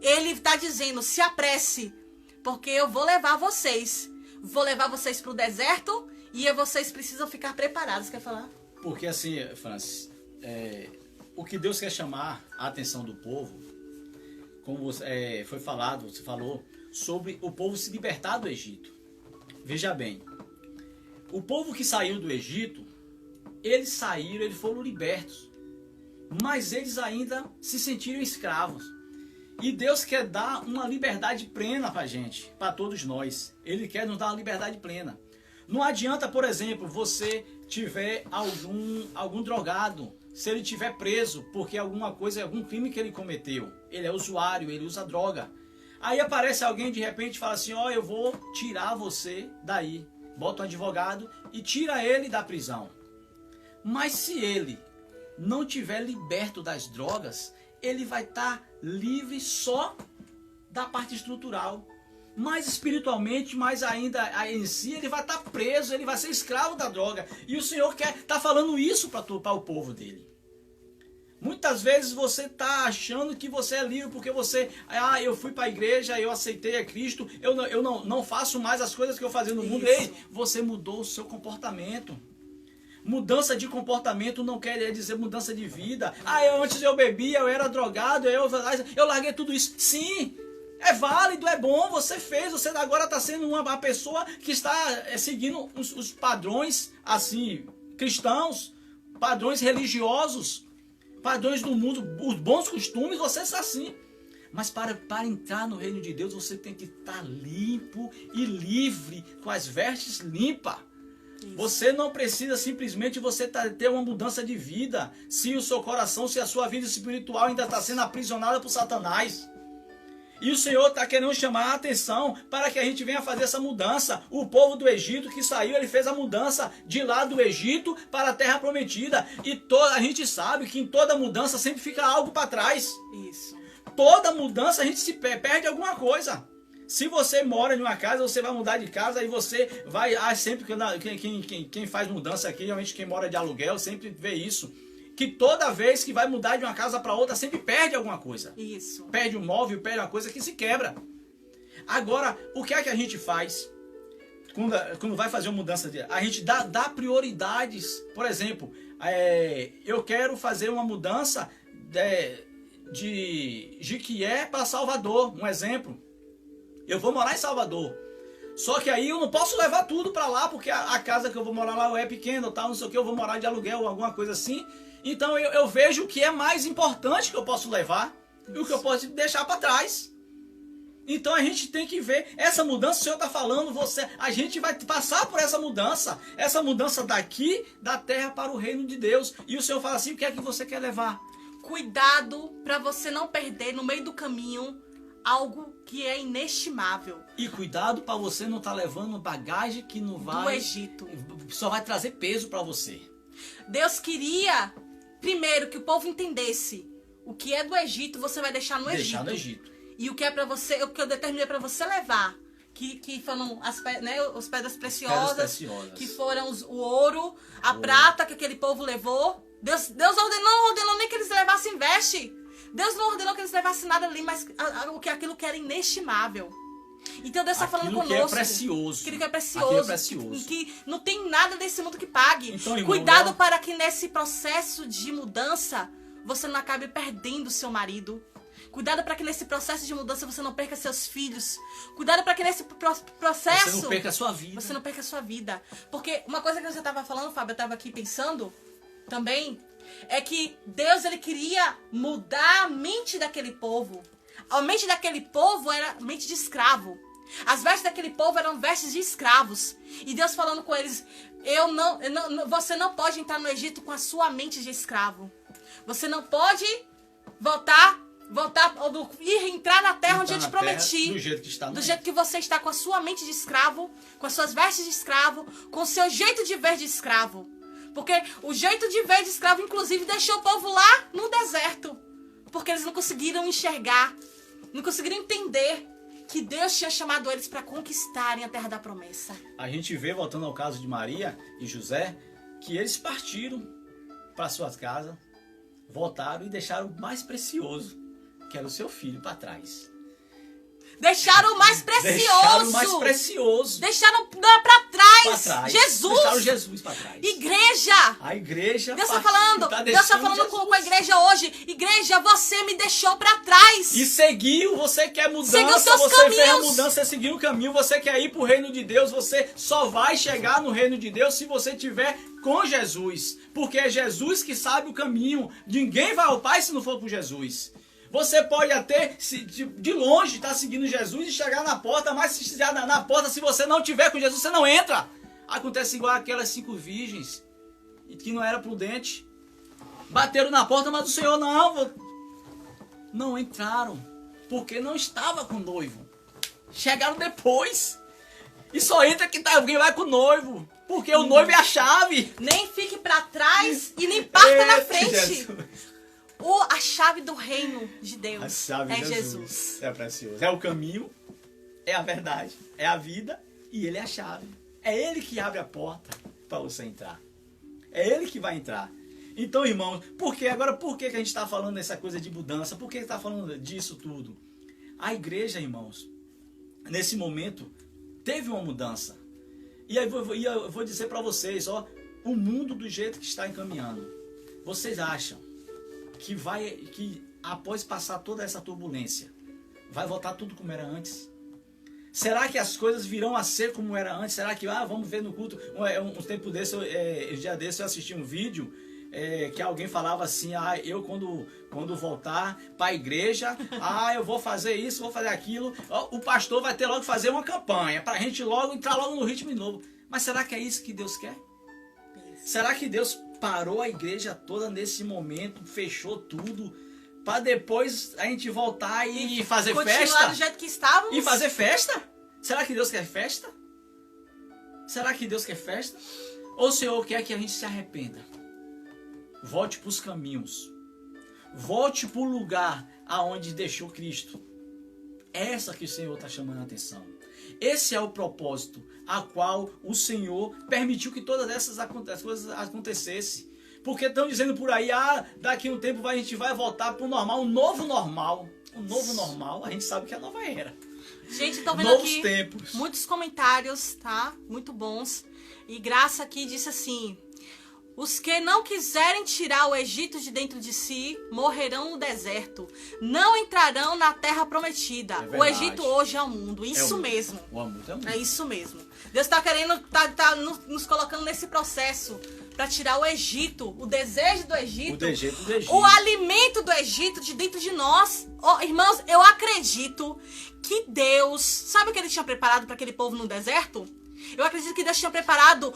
Ele está dizendo, se apresse, porque eu vou levar vocês. Vou levar vocês para o deserto e vocês precisam ficar preparados. Quer falar? Porque assim, Francis, o que Deus quer chamar a atenção do povo, como foi falado, você falou, sobre o povo se libertar do Egito. Veja bem, o povo que saiu do Egito, eles foram libertos, mas eles ainda se sentiram escravos. E Deus quer dar uma liberdade plena pra gente, para todos nós. Ele quer nos dar uma liberdade plena. Não adianta, por exemplo, você tiver algum drogado, se ele tiver preso porque alguma coisa, algum crime que ele cometeu, ele é usuário, ele usa droga. Aí aparece alguém de repente e fala assim, ó, eu vou tirar você daí. Bota um advogado e tira ele da prisão. Mas se ele não tiver liberto das drogas, ele vai estar livre só da parte estrutural. Mas espiritualmente, mais ainda em si, ele vai estar preso, ele vai ser escravo da droga. E o Senhor está falando isso para o povo dele. Muitas vezes você está achando que você é livre porque você... eu fui para a igreja, eu aceitei a Cristo, eu não faço mais as coisas que eu fazia no mundo. Ei, você mudou o seu comportamento. Mudança de comportamento não quer dizer mudança de vida. Antes eu bebia, eu era drogado, eu larguei tudo isso. Sim, é válido, é bom, você fez, você agora está sendo uma pessoa que está seguindo os padrões assim, cristãos, padrões religiosos, padrões do mundo, os bons costumes, você está assim. Mas para entrar no reino de Deus, você tem que estar limpo e livre, com as vestes limpas. Isso. Você não precisa simplesmente ter uma mudança de vida se o seu coração, se a sua vida espiritual ainda está sendo aprisionada por Satanás. E o Senhor está querendo chamar a atenção para que a gente venha fazer essa mudança. O povo do Egito que saiu, ele fez a mudança de lá do Egito para a terra prometida. E a gente sabe que em toda mudança sempre fica algo para trás. Isso. Toda mudança a gente se perde alguma coisa. Se você mora em uma casa, você vai mudar de casa e você vai... sempre quem faz mudança aqui, realmente quem mora de aluguel, sempre vê isso. Que toda vez que vai mudar de uma casa para outra, sempre perde alguma coisa. Isso. Perde um móvel, perde uma coisa que se quebra. Agora, o que é que a gente faz? Quando vai fazer uma mudança, a gente dá prioridades. Por exemplo, eu quero fazer uma mudança de Jequié para Salvador, um exemplo. Eu vou morar em Salvador. Só que aí eu não posso levar tudo para lá, porque a casa que eu vou morar lá é pequena, tal, não sei o que, eu vou morar de aluguel ou alguma coisa assim. Então eu vejo o que é mais importante que eu posso levar e o que eu posso deixar para trás. Então a gente tem que ver essa mudança, o Senhor está falando, a gente vai passar por essa mudança daqui, da terra para o reino de Deus. E o Senhor fala assim, o que é que você quer levar? Cuidado para você não perder no meio do caminho algo que é inestimável. E cuidado para você não estar levando bagagem que não vai... Do Egito. Só vai trazer peso para você. Deus queria, primeiro, que o povo entendesse o que é do Egito, você vai deixar no Egito. Deixar no Egito. E o que é para você, o que eu determinei para você levar, que foram as pedras preciosas, que foram o ouro, a prata que aquele povo levou. Deus não ordenou nem que eles levassem veste. Deus não ordenou que eles levassem nada ali, mas aquilo que era inestimável. Então Deus está falando conosco. Aquilo que é precioso. Aquilo que é precioso. Que não tem nada desse mundo que pague. Então, irmão, cuidado para que nesse processo de mudança você não acabe perdendo seu marido. Cuidado para que nesse processo de mudança você não perca seus filhos. Cuidado para que nesse processo... Você não perca a sua vida. Você não perca a sua vida. Porque uma coisa que você estava falando, Fábio, eu estava aqui pensando também, é que Deus, ele queria mudar a mente daquele povo. A mente daquele povo era mente de escravo. As vestes daquele povo eram vestes de escravos. E Deus falando com eles, você não pode entrar no Egito com a sua mente de escravo. Você não pode entrar na terra onde eu te prometi. Do jeito que está. Do jeito que você está, com a sua mente de escravo, com as suas vestes de escravo, com o seu jeito de ver de escravo. Porque o jeito de ver de escravo, inclusive, deixou o povo lá no deserto. Porque eles não conseguiram enxergar, não conseguiram entender que Deus tinha chamado eles para conquistarem a terra da promessa. A gente vê, voltando ao caso de Maria e José, que eles partiram para suas casas, voltaram e deixaram o mais precioso, que era o seu filho, para trás. Deixaram o mais precioso. Deixaram o mais precioso. Deixaram para trás. Jesus. Deixaram Jesus para trás. Igreja. A igreja. Deus está falando. Deus está falando com a igreja hoje. Igreja, você me deixou para trás. E seguiu. Você quer mudança. Seguiu seus você caminhos. quer mudança, você seguiu o caminho. Você quer ir para o reino de Deus. Você só vai chegar no reino de Deus se você estiver com Jesus. Porque é Jesus que sabe o caminho. Ninguém vai ao Pai se não for por Jesus. Você pode até, de longe, estar seguindo Jesus e chegar na porta, mas se chegar na porta, se você não tiver com Jesus, você não entra. Acontece igual aquelas 5 virgens que não era prudente. Bateram na porta, mas o Senhor não entraram, porque não estava com o noivo. Chegaram depois. E só entra quem vai com o noivo, porque o noivo é a chave. Nem fique pra trás e nem parta na frente. Jesus. A chave do reino de Deus A chave é de Jesus. É precioso. É o caminho, é a verdade, é a vida e ele é a chave. É ele que abre a porta para você entrar. É ele que vai entrar. Então, irmãos, por que a gente está falando dessa coisa de mudança? Por que está falando disso tudo? A igreja, irmãos, nesse momento, teve uma mudança. E aí eu vou dizer para vocês, ó, o mundo do jeito que está encaminhando. Vocês acham que após passar toda essa turbulência, vai voltar tudo como era antes? Será que as coisas virão a ser como era antes? Será que, vamos ver no culto, um tempo desse, um dia desse eu assisti um vídeo, que alguém falava assim, eu quando voltar para a igreja, eu vou fazer isso, vou fazer aquilo, o pastor vai ter logo que fazer uma campanha, para a gente logo entrar logo no ritmo de novo. Mas será que é isso que Deus quer? Será que Deus parou a igreja toda nesse momento, fechou tudo, para depois a gente voltar e fazer festa? Continuar do jeito que estávamos? E fazer festa? Será que Deus quer festa? Será que Deus quer festa? Ou o Senhor quer que a gente se arrependa? Volte para os caminhos. Volte para o lugar aonde deixou Cristo. Essa que o Senhor está chamando a atenção. Esse é o propósito a qual o Senhor permitiu que todas essas coisas acontecessem. Porque estão dizendo por aí, daqui a um tempo a gente vai voltar para o normal, um novo normal. O novo normal, a gente sabe que é a nova era. Gente, estão vendo Novos aqui tempos. Muitos comentários, tá? Muito bons. E Graça aqui disse assim: os que não quiserem tirar o Egito de dentro de si, morrerão no deserto. Não entrarão na terra prometida. É o Egito hoje é o mundo. Isso o mesmo. O mundo é o mundo. É isso mesmo. Deus está querendo, tá nos colocando nesse processo para tirar o Egito, o desejo do Egito, o alimento do Egito de dentro de nós. Irmãos, eu acredito que Deus, sabe o que ele tinha preparado para aquele povo no deserto? Eu acredito que Deus tinha preparado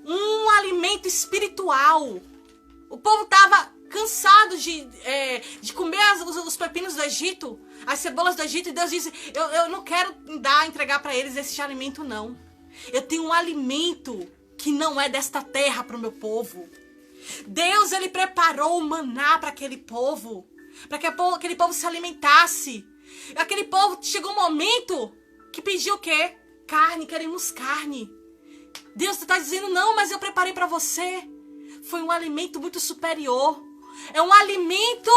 um alimento espiritual. O povo estava cansado de comer os pepinos do Egito, as cebolas do Egito, e Deus disse: eu não quero entregar para eles esse alimento, não. Eu tenho um alimento que não é desta terra para o meu povo. Deus, ele preparou o maná para aquele povo, para que aquele povo se alimentasse. Aquele povo, chegou um momento que pediu o quê? Carne, queremos carne. Deus está dizendo: não, mas eu preparei para você. Foi um alimento muito superior. É um alimento,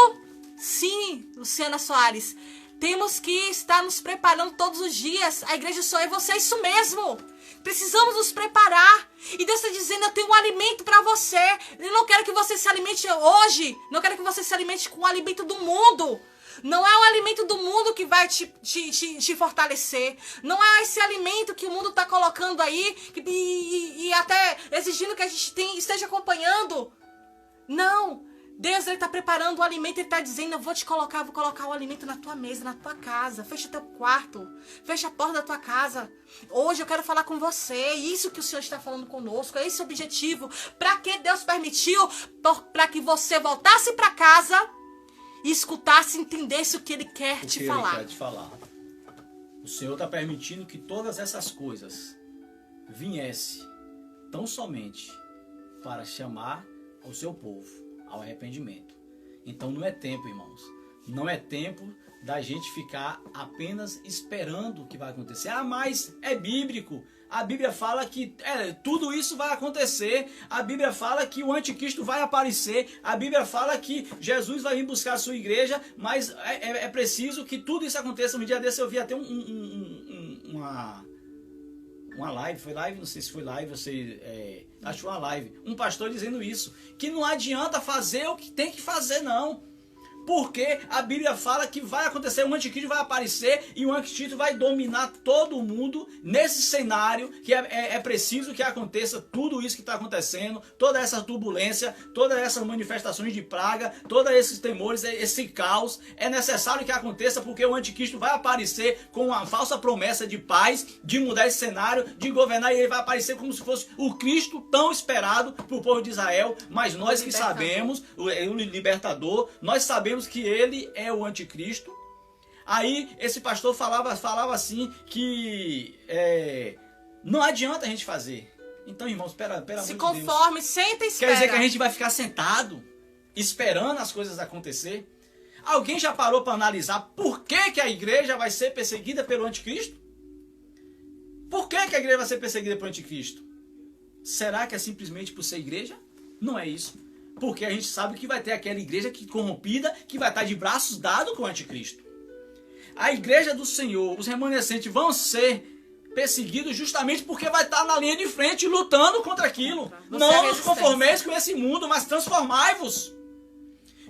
sim, Luciana Soares. Temos que estar nos preparando todos os dias. A igreja só é você, isso mesmo. Precisamos nos preparar. E Deus está dizendo: eu tenho um alimento para você. Eu não quero que você se alimente hoje. Não quero que você se alimente com o alimento do mundo. Não é o alimento do mundo que vai te fortalecer. Não é esse alimento que o mundo está colocando aí e até exigindo que a gente esteja acompanhando. Não. Deus está preparando o alimento. Ele está dizendo: eu vou colocar o alimento na tua mesa, na tua casa. Fecha teu quarto. Fecha a porta da tua casa. Hoje eu quero falar com você. É isso que o Senhor está falando conosco. É esse o objetivo. Para que Deus permitiu? Para que você voltasse para casa e escutasse, entendesse o que Ele quer te falar. Ele quer te falar. O Senhor está permitindo que todas essas coisas viessem tão somente para chamar o seu povo ao arrependimento. Então não é tempo, irmãos. Não é tempo da gente ficar apenas esperando o que vai acontecer. Mas é bíblico. A Bíblia fala que tudo isso vai acontecer. A Bíblia fala que o anticristo vai aparecer. A Bíblia fala que Jesus vai vir buscar a sua igreja. Mas é preciso que tudo isso aconteça. Um dia desse eu vi até uma live. Foi live? Não sei se foi live. Acho que foi uma live. Um pastor dizendo isso. Que não adianta fazer o que tem que fazer, não. Porque a Bíblia fala que vai acontecer, o anticristo vai aparecer e o anticristo vai dominar todo mundo nesse cenário que é preciso que aconteça tudo isso que está acontecendo, toda essa turbulência, todas essas manifestações de praga, todos esses temores, esse caos. É necessário que aconteça porque o anticristo vai aparecer com uma falsa promessa de paz, de mudar esse cenário, de governar, e ele vai aparecer como se fosse o Cristo tão esperado para o povo de Israel. Mas nós que sabemos, o libertador, nós sabemos que ele é o anticristo. Aí esse pastor falava assim que não adianta a gente fazer. Então, irmãos, pelo amor de Deus. Se conforme, senta e espera. Quer dizer que a gente vai ficar sentado esperando as coisas acontecer? Alguém já parou para analisar por que a igreja vai ser perseguida pelo anticristo? Por que a igreja vai ser perseguida pelo anticristo? Será que é simplesmente por ser igreja? Não é isso. Porque a gente sabe que vai ter aquela igreja corrompida, que vai estar de braços dados com o anticristo. A igreja do Senhor, os remanescentes vão ser perseguidos justamente porque vai estar na linha de frente lutando contra aquilo. Não nos conformeis com esse mundo, mas transformai-vos.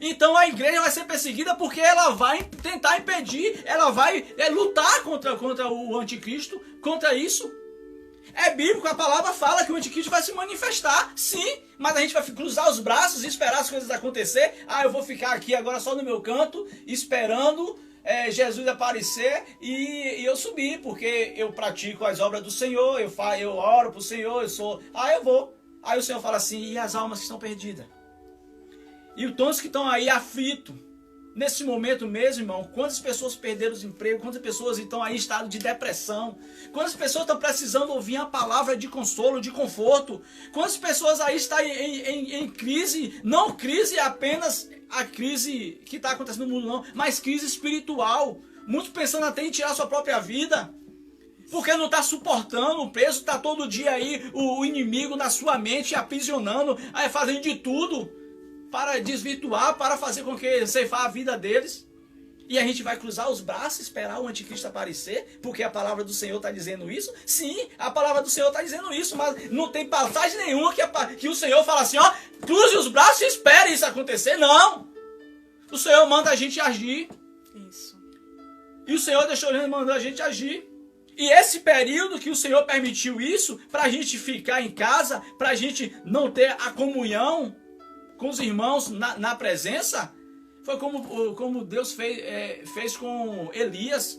Então a igreja vai ser perseguida porque ela vai tentar impedir, ela vai lutar contra o anticristo, contra isso. É bíblico, a palavra fala que o anticristo vai se manifestar, sim, mas a gente vai cruzar os braços e esperar as coisas acontecer. Eu vou ficar aqui agora só no meu canto, esperando Jesus aparecer e eu subir, porque eu pratico as obras do Senhor, eu oro pro Senhor, eu vou. Aí o Senhor fala assim, e as almas que estão perdidas? E os todos que estão aí aflitos, nesse momento mesmo, irmão, quantas pessoas perderam os empregos, quantas pessoas estão aí em estado de depressão, quantas pessoas estão precisando ouvir a palavra de consolo, de conforto, quantas pessoas aí estão em crise, não crise apenas a crise que está acontecendo no mundo não, mas crise espiritual, muitos pensando até em tirar sua própria vida, porque não está suportando o peso, está todo dia aí o inimigo na sua mente aprisionando, aí fazendo de tudo para desvirtuar, para fazer com que ceifar a vida deles. E a gente vai cruzar os braços, esperar o anticristo aparecer, porque a palavra do Senhor está dizendo isso? Sim, a palavra do Senhor está dizendo isso, mas não tem passagem nenhuma que o Senhor fala assim, cruze os braços e espere isso acontecer. Não! O Senhor manda a gente agir. Isso. E o Senhor mandou a gente agir. E esse período que o Senhor permitiu isso, para a gente ficar em casa, para a gente não ter a comunhão com os irmãos na presença, foi como Deus fez com Elias.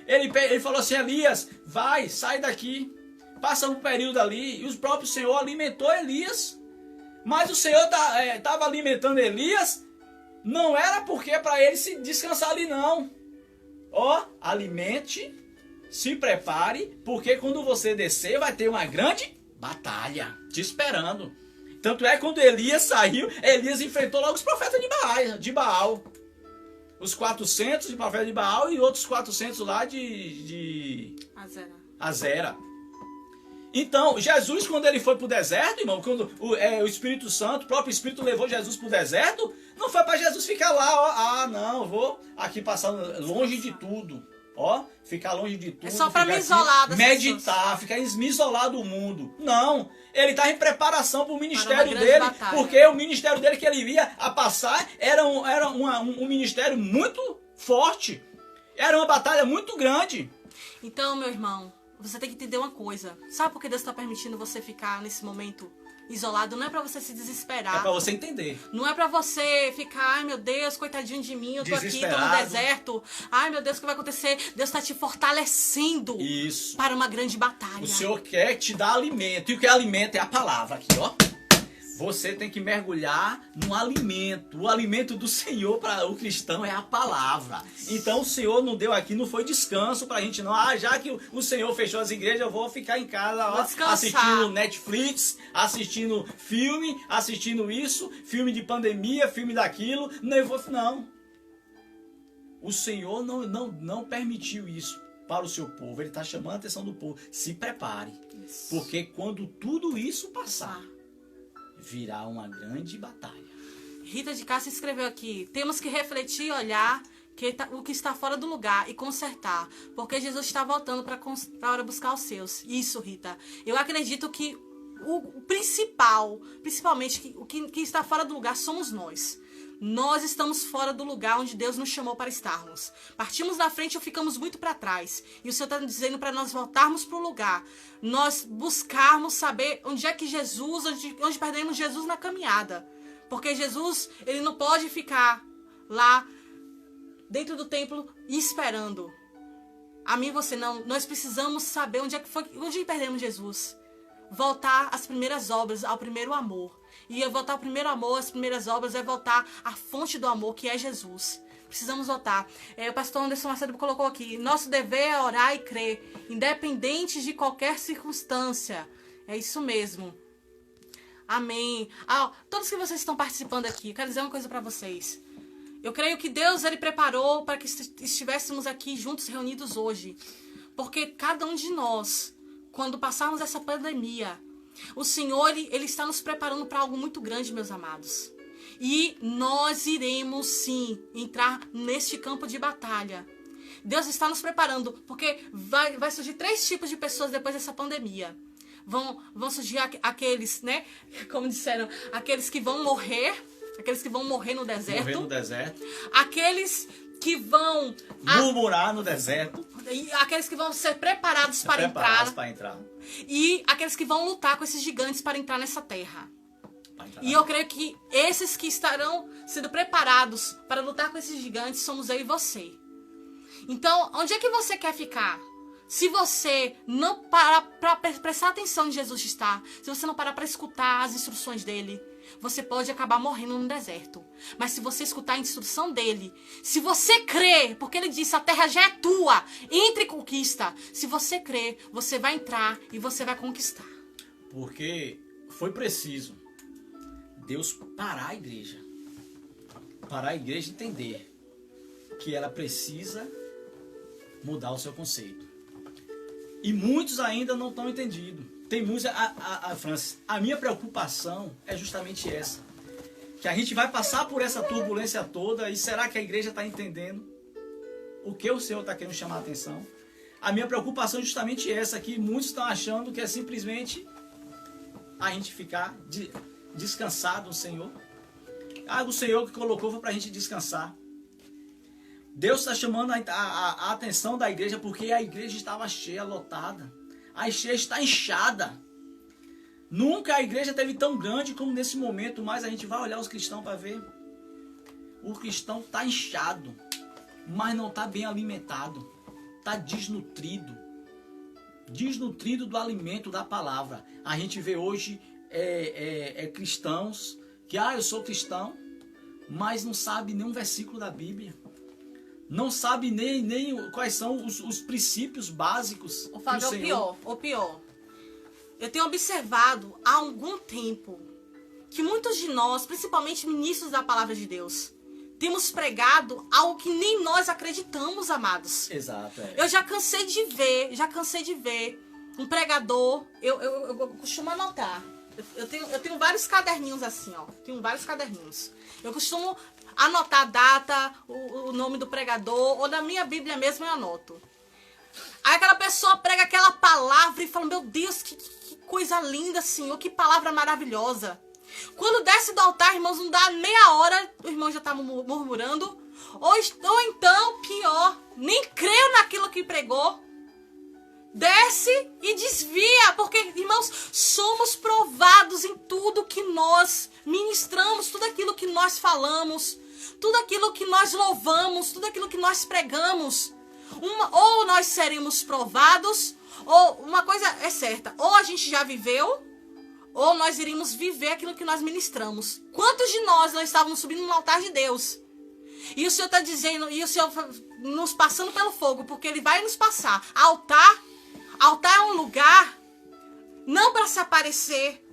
Ele falou assim, Elias, sai daqui, passa um período ali, e o próprio Senhor alimentou Elias. Mas o Senhor estava alimentando Elias, não era porque para ele se descansar ali não. Alimente, se prepare, porque quando você descer vai ter uma grande batalha te esperando. Tanto é que quando Elias saiu, Elias enfrentou logo os profetas de Baal. Os 400 de profetas de Baal e outros 400 lá de Azera. Então, Jesus, quando ele foi para o deserto, irmão, quando o Espírito Santo, o próprio Espírito levou Jesus para o deserto, não foi para Jesus ficar lá, não, vou aqui passar longe de tudo. Ficar longe de tudo. É só para me isolar das meditar, pessoas. ficar me isolar do mundo. Não, ele está em preparação para o ministério dele, batalha. porque o ministério dele que ele ia a passar era um ministério muito forte. Era uma batalha muito grande. Então, meu irmão, você tem que entender uma coisa. Sabe por que Deus está permitindo você ficar nesse momento isolado? Não é pra você se desesperar. É pra você entender. Não é pra você ficar, ai meu Deus, coitadinho de mim, eu tô aqui, tô no deserto. Ai meu Deus, o que vai acontecer? Deus tá te fortalecendo. Isso. Para uma grande batalha. O Senhor quer te dar alimento. E o que é alimento? É a palavra aqui, Você tem que mergulhar no alimento. O alimento do Senhor para o cristão é a palavra. Então o Senhor não deu aqui, não foi descanso para a gente não. Já que o Senhor fechou as igrejas, eu vou ficar em casa assistindo Netflix, assistindo filme, assistindo isso, filme de pandemia, filme daquilo. Não. O Senhor não permitiu isso para o seu povo. Ele está chamando a atenção do povo. Se prepare. Isso. Porque quando tudo isso passar, virá uma grande batalha. Rita de Cássia escreveu aqui: temos que refletir e olhar o que está fora do lugar e consertar, porque Jesus está voltando para buscar os seus. Isso, Rita. Eu acredito que o principalmente o que está fora do lugar somos nós. nós estamos fora do lugar onde Deus nos chamou para estarmos. Partimos da frente ou ficamos muito para trás. E o Senhor está dizendo para nós voltarmos para o lugar. Nós buscarmos saber onde é que Jesus, onde perdemos Jesus na caminhada. Porque Jesus, ele não pode ficar lá dentro do templo esperando. A mim e você não. Nós precisamos saber onde perdemos Jesus. Voltar às primeiras obras, ao primeiro amor. E voltar ao primeiro amor, às primeiras obras, é voltar à fonte do amor, que é Jesus. Precisamos voltar. O pastor Anderson Macedo colocou aqui: nosso dever é orar e crer, independente de qualquer circunstância. É isso mesmo. Amém. Todos que vocês estão participando aqui, eu quero dizer uma coisa para vocês. Eu creio que Deus, ele preparou para que estivéssemos aqui juntos, reunidos hoje. Porque cada um de nós, quando passarmos essa pandemia, o Senhor, ele está nos preparando para algo muito grande, meus amados. E nós iremos, sim, entrar neste campo de batalha. Deus está nos preparando, porque vai surgir 3 tipos de pessoas depois dessa pandemia. Vão surgir aqueles, né, como disseram, aqueles que vão morrer no deserto. Morrer no deserto. Aqueles que vão murmurar no deserto. E aqueles que vão ser preparados para entrar. E aqueles que vão lutar com esses gigantes para entrar nessa terra. E eu creio que esses que estarão sendo preparados para lutar com esses gigantes somos eu e você. Então, onde é que você quer ficar? Se você não parar para prestar atenção em Jesus está, se você não parar para escutar as instruções dele, você pode acabar morrendo no deserto. Mas se você escutar a instrução dele, se você crer, porque ele disse, a terra já é tua, entre e conquista. Se você crer, você vai entrar e você vai conquistar. Porque foi preciso Deus parar a igreja. Parar a igreja entender que ela precisa mudar o seu conceito. E muitos ainda não estão entendidos. Tem muitos... Francis, a minha preocupação é justamente essa. Que a gente vai passar por essa turbulência toda e será que a igreja está entendendo o que o Senhor está querendo chamar a atenção? A minha preocupação é justamente essa, que muitos estão achando que é simplesmente a gente ficar descansado no Senhor. O Senhor que colocou foi para a gente descansar. Deus está chamando a atenção da igreja porque a igreja estava cheia, lotada. A igreja está inchada. Nunca a igreja teve tão grande como nesse momento, mas a gente vai olhar os cristãos para ver. O cristão está inchado, mas não está bem alimentado. Está desnutrido. Desnutrido do alimento da palavra. A gente vê hoje cristãos que, eu sou cristão, mas não sabe nem um versículo da Bíblia. Não sabe nem quais são os princípios básicos. O Fábio, o pior. Eu tenho observado há algum tempo que muitos de nós, principalmente ministros da palavra de Deus, temos pregado algo que nem nós acreditamos, amados. Exato. Eu já cansei de ver um pregador. Eu costumo anotar. Eu tenho vários caderninhos assim, ó. Tenho vários caderninhos. Eu costumo anotar a data, o nome do pregador, ou na minha Bíblia mesmo eu anoto. Aí aquela pessoa prega aquela palavra e fala, meu Deus, que coisa linda, Senhor, que palavra maravilhosa. Quando desce do altar, irmãos, não dá meia hora, o irmão já está murmurando, ou então, pior, nem creu naquilo que pregou. Desce e desvia, porque, irmãos, somos provados em tudo que nós ministramos, tudo aquilo que nós falamos, tudo aquilo que nós louvamos, tudo aquilo que nós pregamos. Ou nós seremos provados, ou uma coisa é certa, ou a gente já viveu, ou nós iríamos viver aquilo que nós ministramos. Quantos de nós não estávamos subindo no altar de Deus? E o Senhor está dizendo, e o Senhor nos passando pelo fogo, porque Ele vai nos passar. Altar é um lugar não para se aparecer.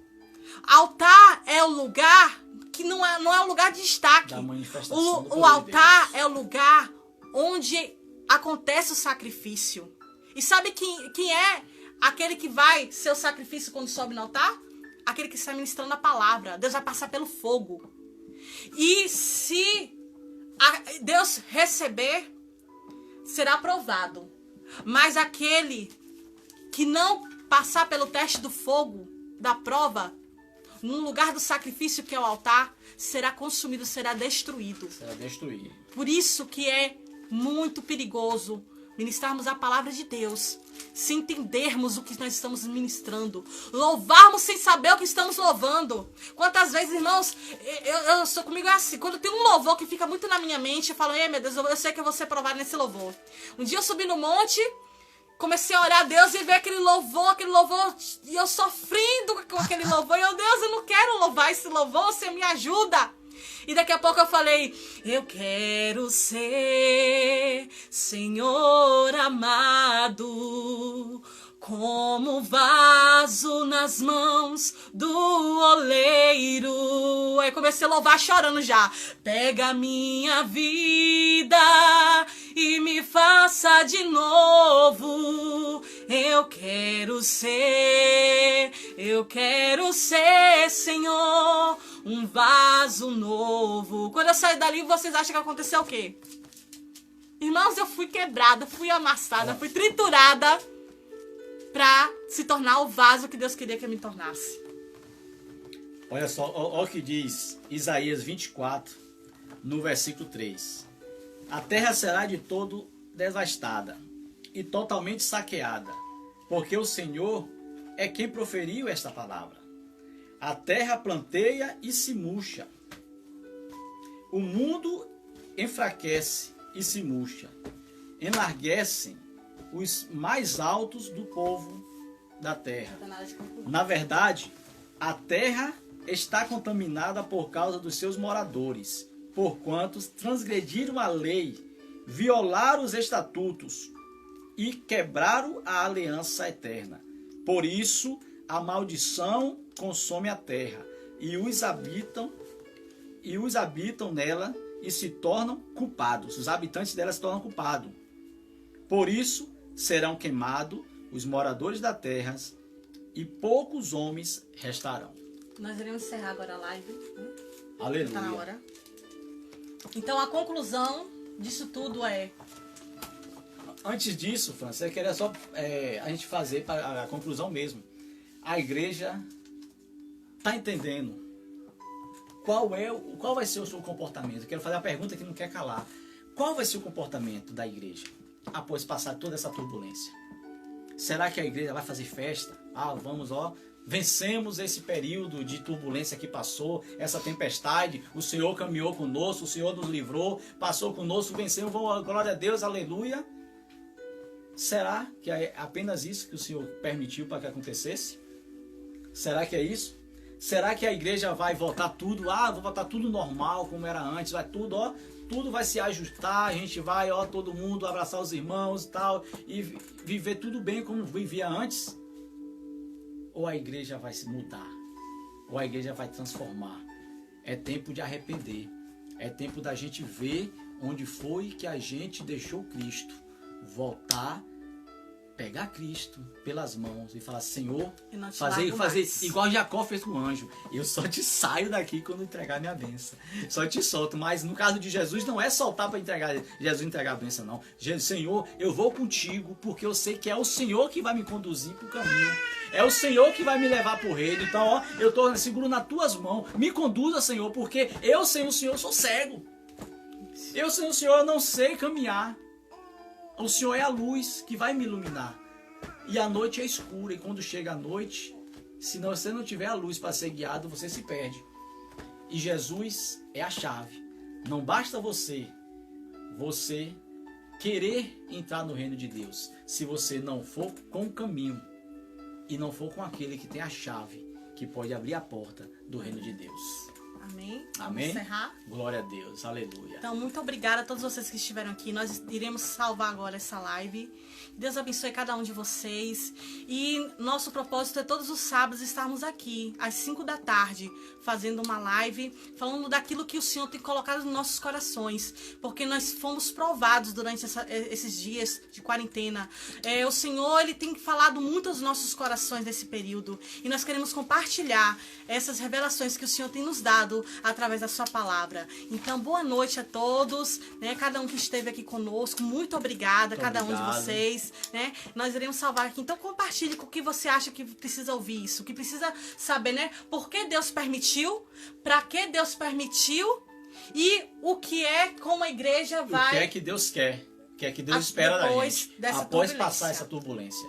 Altar é o lugar que não é um lugar de destaque. O altar é o lugar onde acontece o sacrifício. E sabe quem é aquele que vai ser o sacrifício quando sobe no altar? Aquele que está ministrando a palavra. Deus vai passar pelo fogo. E se Deus receber, será aprovado. Mas aquele que não passar pelo teste do fogo, da prova, no lugar do sacrifício que é o altar, será consumido, será destruído. Será destruído. Por isso que é muito perigoso ministrarmos a palavra de Deus, se entendermos o que nós estamos ministrando, louvarmos sem saber o que estamos louvando. Quantas vezes, irmãos, eu sou comigo é assim, quando tem um louvor que fica muito na minha mente, eu falo, ei meu Deus, eu sei que eu vou ser provado nesse louvor. Um dia eu subi no monte, comecei a orar a Deus e ver aquele louvor, e eu sofrendo com aquele louvor, e eu, Deus, eu não quero louvar esse louvor, você me ajuda. E daqui a pouco eu falei, eu quero ser, Senhor amado, como vaso nas mãos do oleiro. Aí comecei a louvar chorando já. Pega a minha vida e me faça de novo. Eu quero ser, Senhor, um vaso novo. Quando eu saí dali, vocês acham que aconteceu o quê? Irmãos, eu fui quebrada, fui amassada, fui triturada para se tornar o vaso que Deus queria que eu me tornasse. Olha só, olha o que diz Isaías 24, no versículo 3. A terra será de todo devastada e totalmente saqueada, porque o Senhor é quem proferiu esta palavra. A terra planteia e se murcha. O mundo enfraquece e se murcha. Enlarguecem os mais altos do povo da terra. Na verdade, a terra está contaminada por causa dos seus moradores, porquanto transgrediram a lei, violaram os estatutos e quebraram a aliança eterna. Por isso, a maldição consome a terra, e os habitam nela e se tornam culpados. Os habitantes dela se tornam culpados. Por isso, serão queimados os moradores da terra e poucos homens restarão. Nós iremos encerrar agora a live. Aleluia. Está na hora. Então, a conclusão disso tudo é... Antes disso, França, eu queria só a gente fazer para a conclusão mesmo. A igreja está entendendo qual vai ser o seu comportamento. Eu quero fazer a pergunta que não quer calar. Qual vai ser o comportamento da igreja após passar toda essa turbulência? Será que a igreja vai fazer festa? Vencemos esse período de turbulência que passou, essa tempestade, o Senhor caminhou conosco, o Senhor nos livrou, passou conosco, vencemos, glória a Deus, aleluia. Será que é apenas isso que o Senhor permitiu para que acontecesse? Será que é isso? Será que a igreja vai voltar tudo? Vou voltar tudo normal como era antes, vai tudo, tudo vai se ajustar, a gente vai, todo mundo abraçar os irmãos e tal, e viver tudo bem como vivia antes? Ou a igreja vai se mudar? Ou a igreja vai transformar? É tempo de arrepender. É tempo da gente ver onde foi que a gente deixou Cristo. Voltar, pegar Cristo pelas mãos e falar, Senhor, fazer igual Jacó fez com o anjo. Eu só te saio daqui quando entregar minha bênção. Só te solto. Mas no caso de Jesus, não é soltar para Jesus entregar a bênção, não. Senhor, eu vou contigo porque eu sei que é o Senhor que vai me conduzir para o caminho. É o Senhor que vai me levar para o reino. Então, eu estou seguro nas tuas mãos. Me conduza, Senhor, porque eu sem o Senhor sou cego. Eu sem o Senhor eu não sei caminhar. O Senhor é a luz que vai me iluminar. E a noite é escura. E quando chega a noite, se você não tiver a luz para ser guiado, você se perde. E Jesus é a chave. Não basta você querer entrar no reino de Deus. Se você não for com o caminho e não for com aquele que tem a chave, que pode abrir a porta do reino de Deus. Amém? Amém? Vamos encerrar? Glória a Deus, aleluia. Então, muito obrigada a todos vocês que estiveram aqui. Nós iremos salvar agora essa live. Deus abençoe cada um de vocês. E nosso propósito é todos os sábados estarmos aqui, às 5 da tarde, fazendo uma live, falando daquilo que o Senhor tem colocado nos nossos corações. Porque nós fomos provados durante esses dias de quarentena. O Senhor, Ele tem falado muito aos nossos corações nesse período. E nós queremos compartilhar essas revelações que o Senhor tem nos dado falado através da sua palavra. Então, boa noite a todos, né? Cada um que esteve aqui conosco, muito obrigada a cada um de vocês, né? Nós iremos salvar aqui. Então, compartilhe com o que você acha que precisa ouvir isso, que precisa saber, né? Por que Deus permitiu, para que Deus permitiu e o que é como a igreja vai... O que é que Deus quer, o que é que Deus espera da gente após passar essa turbulência.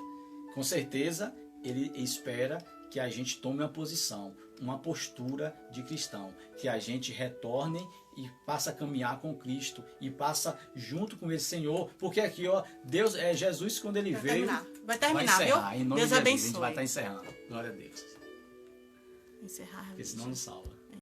Com certeza, Ele espera que a gente tome uma posição, uma postura de cristão, que a gente retorne e passe a caminhar com Cristo e passa junto com esse Senhor, porque aqui, ó, Deus é Jesus quando Ele veio. Vai terminar, vai encerrar, viu? Em nome Deus de Jesus, abençoe. a gente vai estar encerrando. Glória a Deus. Encerrar. Porque senão não salva.